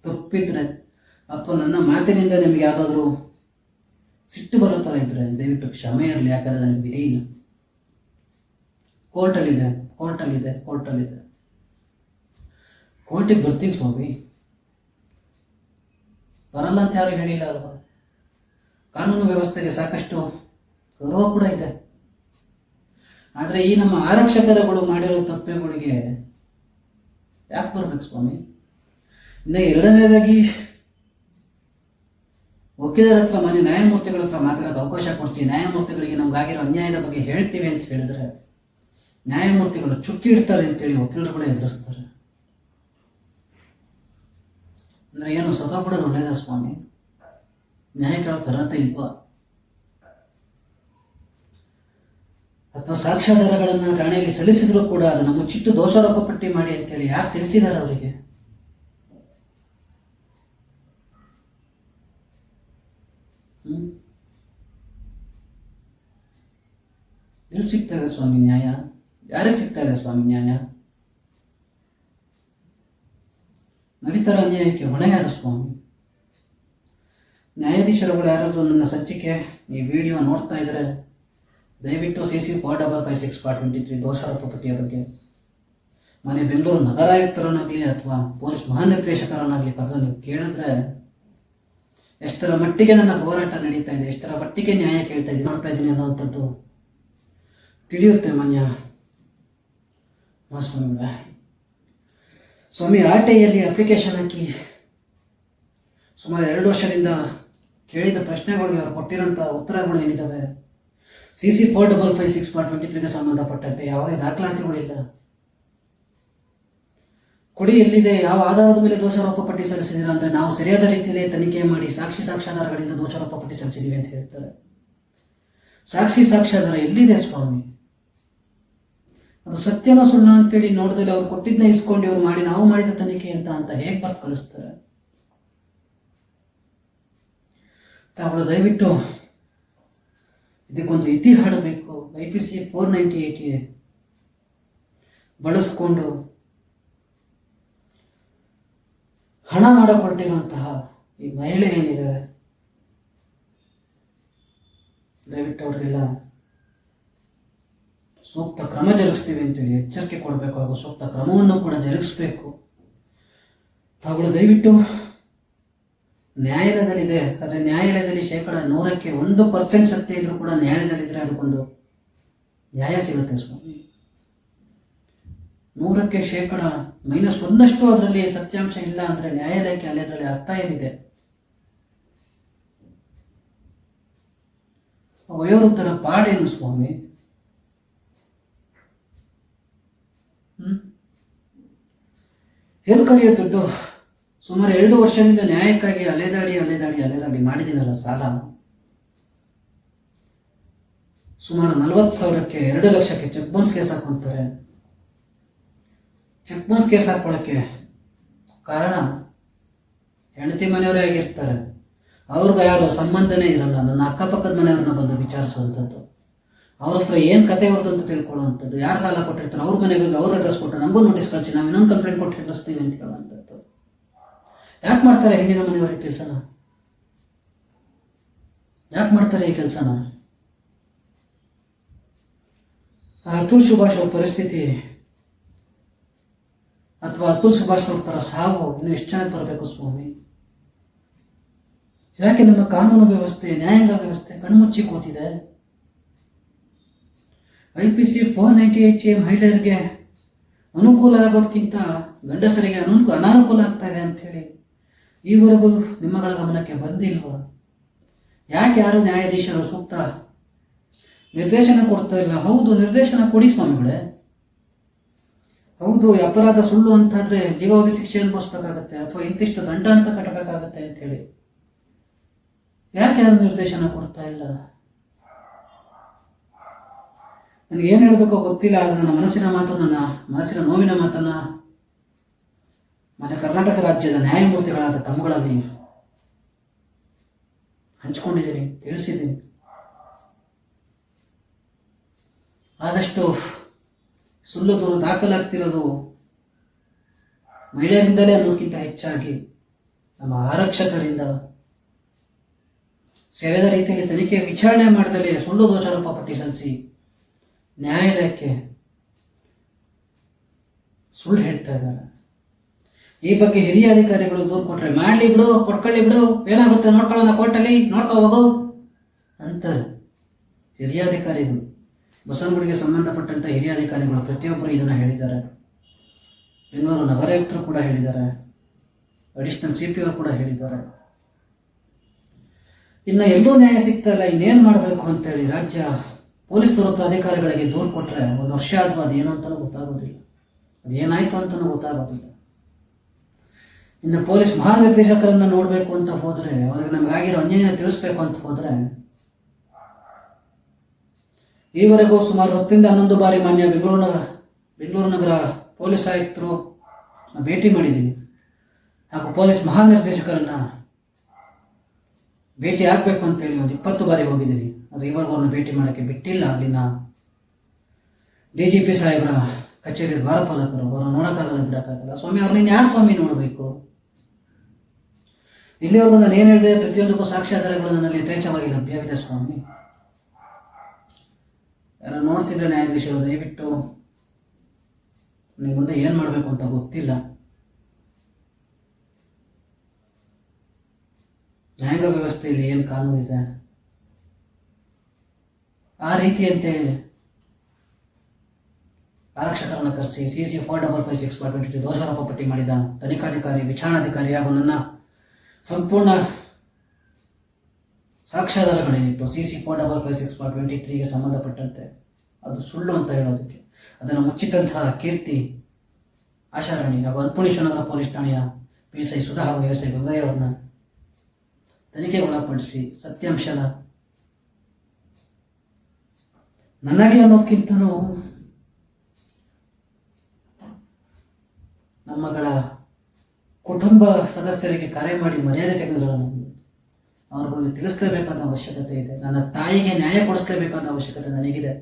ತಪ್ಪಿದ್ರೆ ಅಥವಾ ನನ್ನ ಮಾತಿನಿಂದ ನಿಮ್ಗೆ ಯಾವ್ದಾದ್ರು ಸಿಟ್ಟು ಬರೋ ಥರ ಇದ್ರೆ ದಯವಿಟ್ಟು ಕ್ಷಮೆ ಇರಲಿ, ಯಾಕಂದ್ರೆ ನನಗೆ ವಿಧಿ ಇಲ್ಲ. ಕೋರ್ಟಲ್ಲಿದೆ, ಕೋರ್ಟಿಗೆ ಬರ್ತೀನಿ ಸ್ವಾಮಿ, ಬರಲ್ಲ ಅಂತ ಯಾರು ಹೇಳಿಲ್ಲ ಅಲ್ವಾ? ಕಾನೂನು ವ್ಯವಸ್ಥೆಗೆ ಸಾಕಷ್ಟು ಗೌರವ ಕೂಡ ಇದೆ. ಆದರೆ ಈ ನಮ್ಮ ಆರಕ್ಷಕರುಗಳು ಮಾಡಿರೋ ತಪ್ಪುಗಳಿಗೆ ಯಾಕೆ ಬರ್ಬೇಕು ಸ್ವಾಮಿ? ಇನ್ನು ಎರಡನೇದಾಗಿ ವಕೀಲರ ಹತ್ರ, ಮಾನ್ಯ ನ್ಯಾಯಮೂರ್ತಿಗಳ ಹತ್ರ ಮಾತಾಡೋಕೆ ಅವಕಾಶ ಕೊಡಿಸಿ, ನ್ಯಾಯಮೂರ್ತಿಗಳಿಗೆ ನಮ್ಗಾಗಿರೋ ಅನ್ಯಾಯದ ಬಗ್ಗೆ ಹೇಳ್ತೀವಿ ಅಂತ ಹೇಳಿದ್ರೆ ನ್ಯಾಯಮೂರ್ತಿಗಳು ಚುಕ್ಕಿ ಇಡ್ತಾರೆ ಅಂತೇಳಿ ವಕೀಲರುಗಳೇ ಎದುರಿಸ್ತಾರೆ. ಅಂದ್ರೆ ಏನು ಸತೋಬಿಡೋದು ಒಳ್ಳೇದ ಸ್ವಾಮಿ? ನ್ಯಾಯ ಕೇಳೋಕೆ ಅರ್ಹತೆ ಇಲ್ವಾ? ಅಥವಾ ಸಾಕ್ಷ್ಯಾಧಾರಗಳನ್ನ ಠಾಣೆಯಲ್ಲಿ ಸಲ್ಲಿಸಿದ್ರು ಕೂಡ ಅದನ್ನು ಮುಚ್ಚಿಟ್ಟು ದೋಷಾರೋಪ ಪಟ್ಟಿ ಮಾಡಿ ಅಂತೇಳಿ ಯಾರು ತಿಳಿಸಿದಾರೆ ಅವರಿಗೆ? ಎಲ್ಲಿ ಸಿಗ್ತಾ ಇದೆ ಸ್ವಾಮಿ ನ್ಯಾಯ? ಯಾರಿಗೆ ಸಿಗ್ತಾ ಇದೆ ಸ್ವಾಮಿ ನ್ಯಾಯ? ನಡೀತಾರ ಅನ್ಯಾಯಕ್ಕೆ ಹೊಣೆ ಯಾರು ಸ್ವಾಮಿ? ನ್ಯಾಯಾಧೀಶರುಗಳು ಯಾರಾದರೂ ನನ್ನ ಸಂಚಿಕೆ ಈ ವಿಡಿಯೋ ನೋಡ್ತಾ ಇದ್ರೆ ದಯವಿಟ್ಟು CC-4556 ಪಾರ್ಟ್ 23 ದೋಷಾರೋಪ ಪಟ್ಟಿಯ ಬಗ್ಗೆ ಮನೆ ಬೆಂಗಳೂರು ನಗರಾಯುಕ್ತರನ್ನಾಗಲಿ ಅಥವಾ ಪೊಲೀಸ್ ಮಹಾನಿರ್ದೇಶಕರನ್ನಾಗಲಿ ಕರೆದು ನೀವು ಕೇಳಿದ್ರೆ ಎಷ್ಟರ ಮಟ್ಟಿಗೆ ನನ್ನ ಹೋರಾಟ ನಡೀತಾ ಇದೆ, ಎಷ್ಟರ ಮಟ್ಟಿಗೆ ನ್ಯಾಯ ಕೇಳ್ತಾ ಇದ್ದೀನಿ, ನೋಡ್ತಾ ಇದ್ದೀನಿ ಅನ್ನೋವಂಥದ್ದು ತಿಳಿಯುತ್ತೆ ಮಾನ್ಯ ಮಹಾಸ್ವಾಮಿಗಳೇ. ಸ್ವಾಮಿ RTIಯಲ್ಲಿ ಅಪ್ಲಿಕೇಶನ್ ಹಾಕಿ ಸುಮಾರು 2 ವರ್ಷದಿಂದ ಕೇಳಿದ ಪ್ರಶ್ನೆಗಳಿಗೆ ಅವರು ಕೊಟ್ಟಿರೋಂಥ ಉತ್ತರಗಳು ಏನಿದ್ದಾವೆ, CC-4556 ಪಾರ್ಟ್ 23ಗೆ ಸಂಬಂಧಪಟ್ಟಂತೆ ಯಾವುದೇ ದಾಖಲಾತಿಗಳಿಲ್ಲ. ಕೊಡಿ ಎಲ್ಲಿದೆ, ಯಾವ ಆಧಾರದ ಮೇಲೆ ದೋಷಾರೋಪ ಪಟ್ಟಿ ಸಲ್ಲಿಸಿದಿರ ಅಂದರೆ ನಾವು ಸರಿಯಾದ ರೀತಿಯಲ್ಲಿ ತನಿಖೆ ಮಾಡಿ ಸಾಕ್ಷಾಧಾರಗಳಿಂದ ದೋಷಾರೋಪ ಪಟ್ಟಿ ಸಲ್ಲಿಸಿದ್ದೀವಿ ಅಂತ ಹೇಳ್ತಾರೆ. ಸಾಕ್ಷಾಧಾರ ಎಲ್ಲಿದೆ ಸ್ವಾಮಿ? ಅದು ಸತ್ಯನ ಸುಳ್ಳ ಅಂತೇಳಿ ನೋಡಿದಲ್ಲಿ ಅವ್ರು ಕೊಟ್ಟಿದ್ನ ಇಸ್ಕೊಂಡು ಇವ್ರು ಮಾಡಿ ನಾವು ಮಾಡಿದ ತನಿಖೆ ಅಂತ ಹೇಗೆ ಬರ್ತು ಕಳಿಸ್ತಾರೆ? ತಾವು ದಯವಿಟ್ಟು ಇದಕ್ಕೊಂದು ಇತಿ ಹಾಡಬೇಕು. IPC 498 ಬಳಸ್ಕೊಂಡು ಹಣ ಮಾಡಿಕೊಟ್ಟಿರುವಂತಹ ಈ ಮಹಿಳೆ ಏನಿದ್ದಾರೆ, ದಯವಿಟ್ಟು ಅವ್ರಿಗೆಲ್ಲ ಸೂಕ್ತ ಕ್ರಮ ಜರುಗಿಸ್ತೀವಿ ಅಂತೇಳಿ ಎಚ್ಚರಿಕೆ ಕೊಡಬೇಕು, ಹಾಗೂ ಸೂಕ್ತ ಕ್ರಮವನ್ನು ಕೂಡ ಜರುಗಿಸ್ಬೇಕು. ತಾವುಗಳು ದಯವಿಟ್ಟು ನ್ಯಾಯಾಲಯದಲ್ಲಿದೆ, ಆದರೆ ನ್ಯಾಯಾಲಯದಲ್ಲಿ 100%ಕ್ಕೆ 1% ಸತ್ಯ ಇದ್ರೂ ಕೂಡ ನ್ಯಾಯಾಲಯದಲ್ಲಿದ್ರೆ ಅದಕ್ಕೊಂದು ನ್ಯಾಯ ಸಿಗುತ್ತೆ ಸ್ವಾಮಿ. 100ಕ್ಕೆ -1% ಅದರಲ್ಲಿ ಸತ್ಯಾಂಶ ಇಲ್ಲ ಅಂದ್ರೆ ನ್ಯಾಯಾಲಯಕ್ಕೆ ಅಲ್ಲಿ ಅದರಲ್ಲಿ ಅರ್ಥ ಏನಿದೆ? ವಯೋವೃದ್ಧರ ಪಾಡೇನು ಸ್ವಾಮಿ? ಕಳಿಯೋ ದುಡ್ಡು ಸುಮಾರು 2 ವರ್ಷದಿಂದ ನ್ಯಾಯಕ್ಕಾಗಿ ಅಲೆದಾಡಿ ಮಾಡಿದ್ದೀನಲ್ಲ ಸಾಲ, ಸುಮಾರು 40,000ಕ್ಕೆ 2 ಲಕ್ಷಕ್ಕೆ ಚೆಕ್ ಬೌನ್ಸ್ ಕೇಸ್ ಹಾಕೊಂತಾರೆ. ಚೆಕ್ ಬೌನ್ಸ್ ಕೇಸ್ ಹಾಕೊಳ್ಳೋಕ್ಕೆ ಕಾರಣ ಹೆಂಡತಿ ಮನೆಯವರೇ ಆಗಿರ್ತಾರೆ, ಅವ್ರಿಗೆ ಯಾರು ಸಂಬಂಧನೇ ಇರಲ್ಲ. ನನ್ನ ಅಕ್ಕಪಕ್ಕದ ಮನೆಯವ್ರನ್ನ ಬಂದು ವಿಚಾರಿಸುವಂಥದ್ದು, ಅವ್ರ ಹತ್ರ ಏನು ಕತೆ ಅವ್ರದ್ದು ಅಂತ ತಿಳ್ಕೊಳ್ಳುವಂಥದ್ದು, ಯಾರು ಸಾಲ ಕೊಟ್ಟಿರ್ತಾರೆ ಅವ್ರ ಮನೆಗೆ ಅವ್ರ ಅಡ್ರೆಸ್ ಕೊಟ್ಟು ನಮಗೂ ನೋಟಿಸ್ ಕಳಿಸಿ ನಾವು ಇನ್ನೊಂದು ಕಂಪ್ಲೇಂಟ್ ಕೊಟ್ಟು ಹೆದರಿಸ್ತೀವಿ ಅಂತ ಹೇಳುವಂಥದ್ದು. ಯಾಕೆ ಮಾಡ್ತಾರೆ ಹೆಣ್ಣಿನ ಮನೆಯವರಿಗೆ ಕೆಲಸನ? ಯಾಕೆ ಮಾಡ್ತಾರೆ ಈ ಕೆಲಸನ? ಅತುಲ್ ಸುಭಾಷ್ ಅವ್ರ ಪರಿಸ್ಥಿತಿ ಅಥವಾ ಅತುಲ್ ಸುಭಾಷ್ ಅವ್ರ ಥರ ಸಾವು ಇನ್ನು ಎಷ್ಟು ಚೆನ್ನಾಗಿ ಬರಬೇಕು ಸ್ವಾಮಿ? ಯಾಕೆ ನಮ್ಮ ಕಾನೂನು ವ್ಯವಸ್ಥೆ, ನ್ಯಾಯಾಂಗ ವ್ಯವಸ್ಥೆ ಕಣ್ಮುಚ್ಚಿ ಕೂತಿದೆ? IPC 498 ಮಹಿಳೆಯರಿಗೆ ಅನುಕೂಲ ಆಗೋದಕ್ಕಿಂತ ಗಂಡಸರಿಗೆ ಅನಾನುಕೂಲ ಆಗ್ತಾ ಇದೆ ಅಂತ ಹೇಳಿ ಈವರೆಗೂ ನಿಮ್ಮಗಳ ಗಮನಕ್ಕೆ ಬಂದಿಲ್ವಾ? ಯಾಕೆ ಯಾರು ನ್ಯಾಯಾಧೀಶರು ಸೂಕ್ತ ನಿರ್ದೇಶನ ಕೊಡ್ತಾ ಇಲ್ಲ? ಹೌದು, ನಿರ್ದೇಶನ ಕೊಡಿ ಸ್ವಾಮಿಗಳೇ. ಹೌದು, ಅಪರಾಧ ಸುಳ್ಳು ಅಂತಾದ್ರೆ ಜೀವಾವಧಿ ಶಿಕ್ಷೆ ಅನುಭವಿಸ್ಬೇಕಾಗತ್ತೆ ಅಥವಾ ಇಂತಿಷ್ಟು ದಂಡ ಅಂತ ಕಟ್ಟಬೇಕಾಗತ್ತೆ ಅಂತ ಹೇಳಿ ಯಾಕೆ ಯಾರು ನಿರ್ದೇಶನ ಕೊಡ್ತಾ ಇಲ್ಲ? ನನಗೆ ಏನು ಹೇಳಬೇಕೋ ಗೊತ್ತಿಲ್ಲ. ಆದರೆ ನನ್ನ ಮನಸ್ಸಿನ ಮಾತು, ನನ್ನ ಮನಸ್ಸಿನ ನೋವಿನ ಮಾತನ್ನ ಮನೆ ಕರ್ನಾಟಕ ರಾಜ್ಯದ ನ್ಯಾಯಮೂರ್ತಿಗಳಾದ ತಮ್ಮಗಳಲ್ಲಿ ಹಂಚಿಕೊಂಡಿದ್ದೀನಿ, ತಿಳಿಸಿದ್ದೀನಿ. ಆದಷ್ಟು ಸುಳ್ಳು ದೂರು ದಾಖಲಾಗ್ತಿರೋದು ಮಹಿಳೆಯರಿಂದಲೇ ಅನ್ನೋದಕ್ಕಿಂತ ಹೆಚ್ಚಾಗಿ ನಮ್ಮ ಆರಕ್ಷಕರಿಂದ ಸರಿಯಾದ ರೀತಿಯಲ್ಲಿ ತನಿಖೆ ವಿಚಾರಣೆ ಮಾಡದಲ್ಲಿ ಸುಳ್ಳು ದೋಷಾರೋಪ ಪಟ್ಟಿ ಸಲ್ಲಿಸಿ ನ್ಯಾಯಾಲಯಕ್ಕೆ ಸುಳ್ಳು ಹೇಳ್ತಾ ಇದ್ದಾರೆ. ಈ ಬಗ್ಗೆ ಹಿರಿಯ ಅಧಿಕಾರಿಗಳು ದೂರು ಕೊಟ್ರೆ ಮಾಡ್ಲಿ ಬಿಡು, ಕೊಟ್ಕೊಳ್ಳಿ ಬಿಡು, ಏನಾಗುತ್ತೆ ನೋಡ್ಕೊಳ್ಳೋಣ ಕೋರ್ಟಲ್ಲಿ, ನೋಡ್ಕೊ ಹೋಗು ಅಂತಾರೆ ಹಿರಿಯ ಅಧಿಕಾರಿಗಳು. ಬಸವನಗುಡಿಗೆ ಸಂಬಂಧಪಟ್ಟಂತ ಹಿರಿಯ ಅಧಿಕಾರಿಗಳು ಪ್ರತಿಯೊಬ್ಬರು ಇದನ್ನ ಹೇಳಿದ್ದಾರೆ. ಬೆಂಗಳೂರು ನಗರಾಯುಕ್ತರು ಕೂಡ ಹೇಳಿದ್ದಾರೆ, ಅಡಿಷನಲ್ CP ಅವರು ಕೂಡ ಹೇಳಿದ್ದಾರೆ. ಇನ್ನು ಎಲ್ಲೂ ನ್ಯಾಯ ಸಿಗ್ತಾ ಇಲ್ಲ, ಇನ್ನೇನು ಮಾಡಬೇಕು ಅಂತೇಳಿ ರಾಜ್ಯ ಪೊಲೀಸ್ ಪ್ರಾಧಿಕಾರಿಗಳಿಗೆ ದೂರು ಕೊಟ್ಟರೆ 1 ವರ್ಷ ಆದರೂ ಅದೇನು ಅಂತಲೂ ಗೊತ್ತಾಗೋದಿಲ್ಲ, ಅದೇನಾಯ್ತು ಅಂತಲೂ ಗೊತ್ತಾಗೋದಿಲ್ಲ. ಇನ್ನು ಪೊಲೀಸ್ ಮಹಾನಿರ್ದೇಶಕರನ್ನ ನೋಡಬೇಕು ಅಂತ ಹೋದ್ರೆ, ಅವ್ರಿಗೆ ನಮಗಾಗಿರೋ ಅನ್ಯಾಯ ತಿಳಿಸ್ಬೇಕು ಅಂತ ಹೋದ್ರೆ, ಈವರೆಗೂ ಸುಮಾರು 10 ರಿಂದ 11 ಬಾರಿ ಮಾನ್ಯ ಬೆಂಗಳೂರು ನಗರ ಪೊಲೀಸ್ ಆಯುಕ್ತರು ಭೇಟಿ ಮಾಡಿದ್ದೀನಿ, ಹಾಗೂ ಪೊಲೀಸ್ ಮಹಾನಿರ್ದೇಶಕರನ್ನ ಭೇಟಿ ಆಗಬೇಕು ಅಂತೇಳಿ 20 ಬಾರಿ ಹೋಗಿದ್ದೀನಿ. ಅದು ಇವಾಗ ಅವ್ರನ್ನ ಭೇಟಿ ಮಾಡೋಕ್ಕೆ ಬಿಟ್ಟಿಲ್ಲ. ಅಲ್ಲಿನ DGP ಸಾಹೇಬರ ಕಚೇರಿ ದ್ವಾರಪಾಲಕರು ಅವ್ರನ್ನ ನೋಡೋಕ್ಕಾಗಲ್ಲ, ಬಿಡೋಕ್ಕಾಗಲ್ಲ. ಸ್ವಾಮಿ ಅವ್ರನ್ನ ಯಾರು ಸ್ವಾಮಿ ನೋಡಬೇಕು? ಇಲ್ಲಿವರೆಗೂ ನಾನು ಏನು ಹೇಳಿದೆ ಪ್ರತಿಯೊಂದಕ್ಕೂ ಸಾಕ್ಷ್ಯಾಧಾರಗಳು ನನ್ನಲ್ಲಿ ಯಥೇಚ್ಛವಾಗಿ ಲಭ್ಯವಿದೆ ಸ್ವಾಮಿ. ಯಾರು ನೋಡ್ತಿದ್ರೆ ನ್ಯಾಯಾಧೀಶರು ದಯವಿಟ್ಟು ನಿಮ್ಮ ಮುಂದೆ ಏನು ಮಾಡಬೇಕು ಅಂತ ಗೊತ್ತಿಲ್ಲ. ನ್ಯಾಯಾಂಗ ವ್ಯವಸ್ಥೆಯಲ್ಲಿ ಏನು ಕಾನೂನಿದೆ ಆ ರೀತಿಯಂತೆ ಆರಕ್ಷಕರನ್ನು ಕರೆಸಿ CC 4556/22 ದೋಷಾರೋಪ ಪಟ್ಟಿ ಮಾಡಿದ ತನಿಖಾಧಿಕಾರಿ ವಿಚಾರಣಾಧಿಕಾರಿ ಹಾಗೂ ನನ್ನ ಸಂಪೂರ್ಣ ಸಾಕ್ಷ್ಯಾಧಾರಗಳೇನಿತ್ತು CC 4556/23ಗೆ ಸಂಬಂಧಪಟ್ಟಂತೆ ಅದು ಸುಳ್ಳು ಅಂತ ಹೇಳೋದಕ್ಕೆ ಅದನ್ನು ಮುಚ್ಚಿಟ್ಟಂತಹ ಕೀರ್ತಿ ಆಶಾರಾಣಿ ಹಾಗೂ ಅನ್ಪುಣೇಶ್ವರ ಪೊಲೀಸ್ ಠಾಣೆಯ PSI ಸುಧಾ ಹಾಗೂ SI ಗಂಗಯ್ಯ ಅವರನ್ನ ತನಿಖೆಗೆ ಒಳಪಡಿಸಿ ಸತ್ಯಾಂಶನ ನನಗೆ ಅನ್ನೋದಕ್ಕಿಂತನೂ ನಮ್ಮಗಳ ಕುಟುಂಬ ಸದಸ್ಯರಿಗೆ ಕರೆ ಮಾಡಿ ಮರ್ಯಾದೆ ತೆಗೆದ್ರು. ಅವ್ರುಗಳಿಗೆ ತಿಳಿಸ್ಲೇಬೇಕಾದ ಅವಶ್ಯಕತೆ ಇದೆ. ನನ್ನ ತಾಯಿಗೆ ನ್ಯಾಯ ಕೊಡಿಸ್ಲೇಬೇಕಾದ ಅವಶ್ಯಕತೆ ನನಗಿದೆ.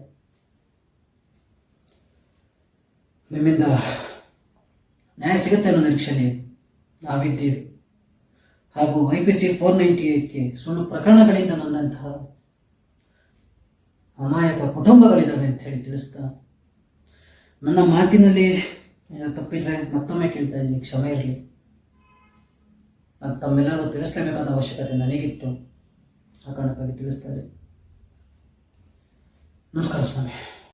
ನಿಮ್ಮಿಂದ ನ್ಯಾಯ ಸಿಗುತ್ತೆ ಅನ್ನೋ ನಿರೀಕ್ಷೆಯಲ್ಲಿ ನಾವಿದ್ದೀವಿ. ಹಾಗೂ IPC 498ಗೆ ಸುಳ್ಳು ಪ್ರಕರಣಗಳಿಂದ ನೊಂದಂತಹ ಅಮಾಯಕ ಕುಟುಂಬಗಳಿದ್ದಾವೆ ಅಂತ ಹೇಳಿ ತಿಳಿಸ್ತಾ, ನನ್ನ ಮಾತಿನಲ್ಲಿ ತಪ್ಪಿದ್ರೆ ಮತ್ತೊಮ್ಮೆ ಕೇಳ್ತಾ ಇದ್ದೀನಿ, ಕ್ಷಮೆ ಇರಲಿ. ನಾನು ತಮ್ಮೆಲ್ಲರಿಗೂ ತಿಳಿಸ್ಲೇಬೇಕಾದ ಅವಶ್ಯಕತೆ ನನಗಿತ್ತು, ಆ ಕಾರಣಕ್ಕಾಗಿ ತಿಳಿಸ್ತಾ ಇದ್ದೀನಿ. ನಮಸ್ಕಾರ ಸ್ವಾಮಿ.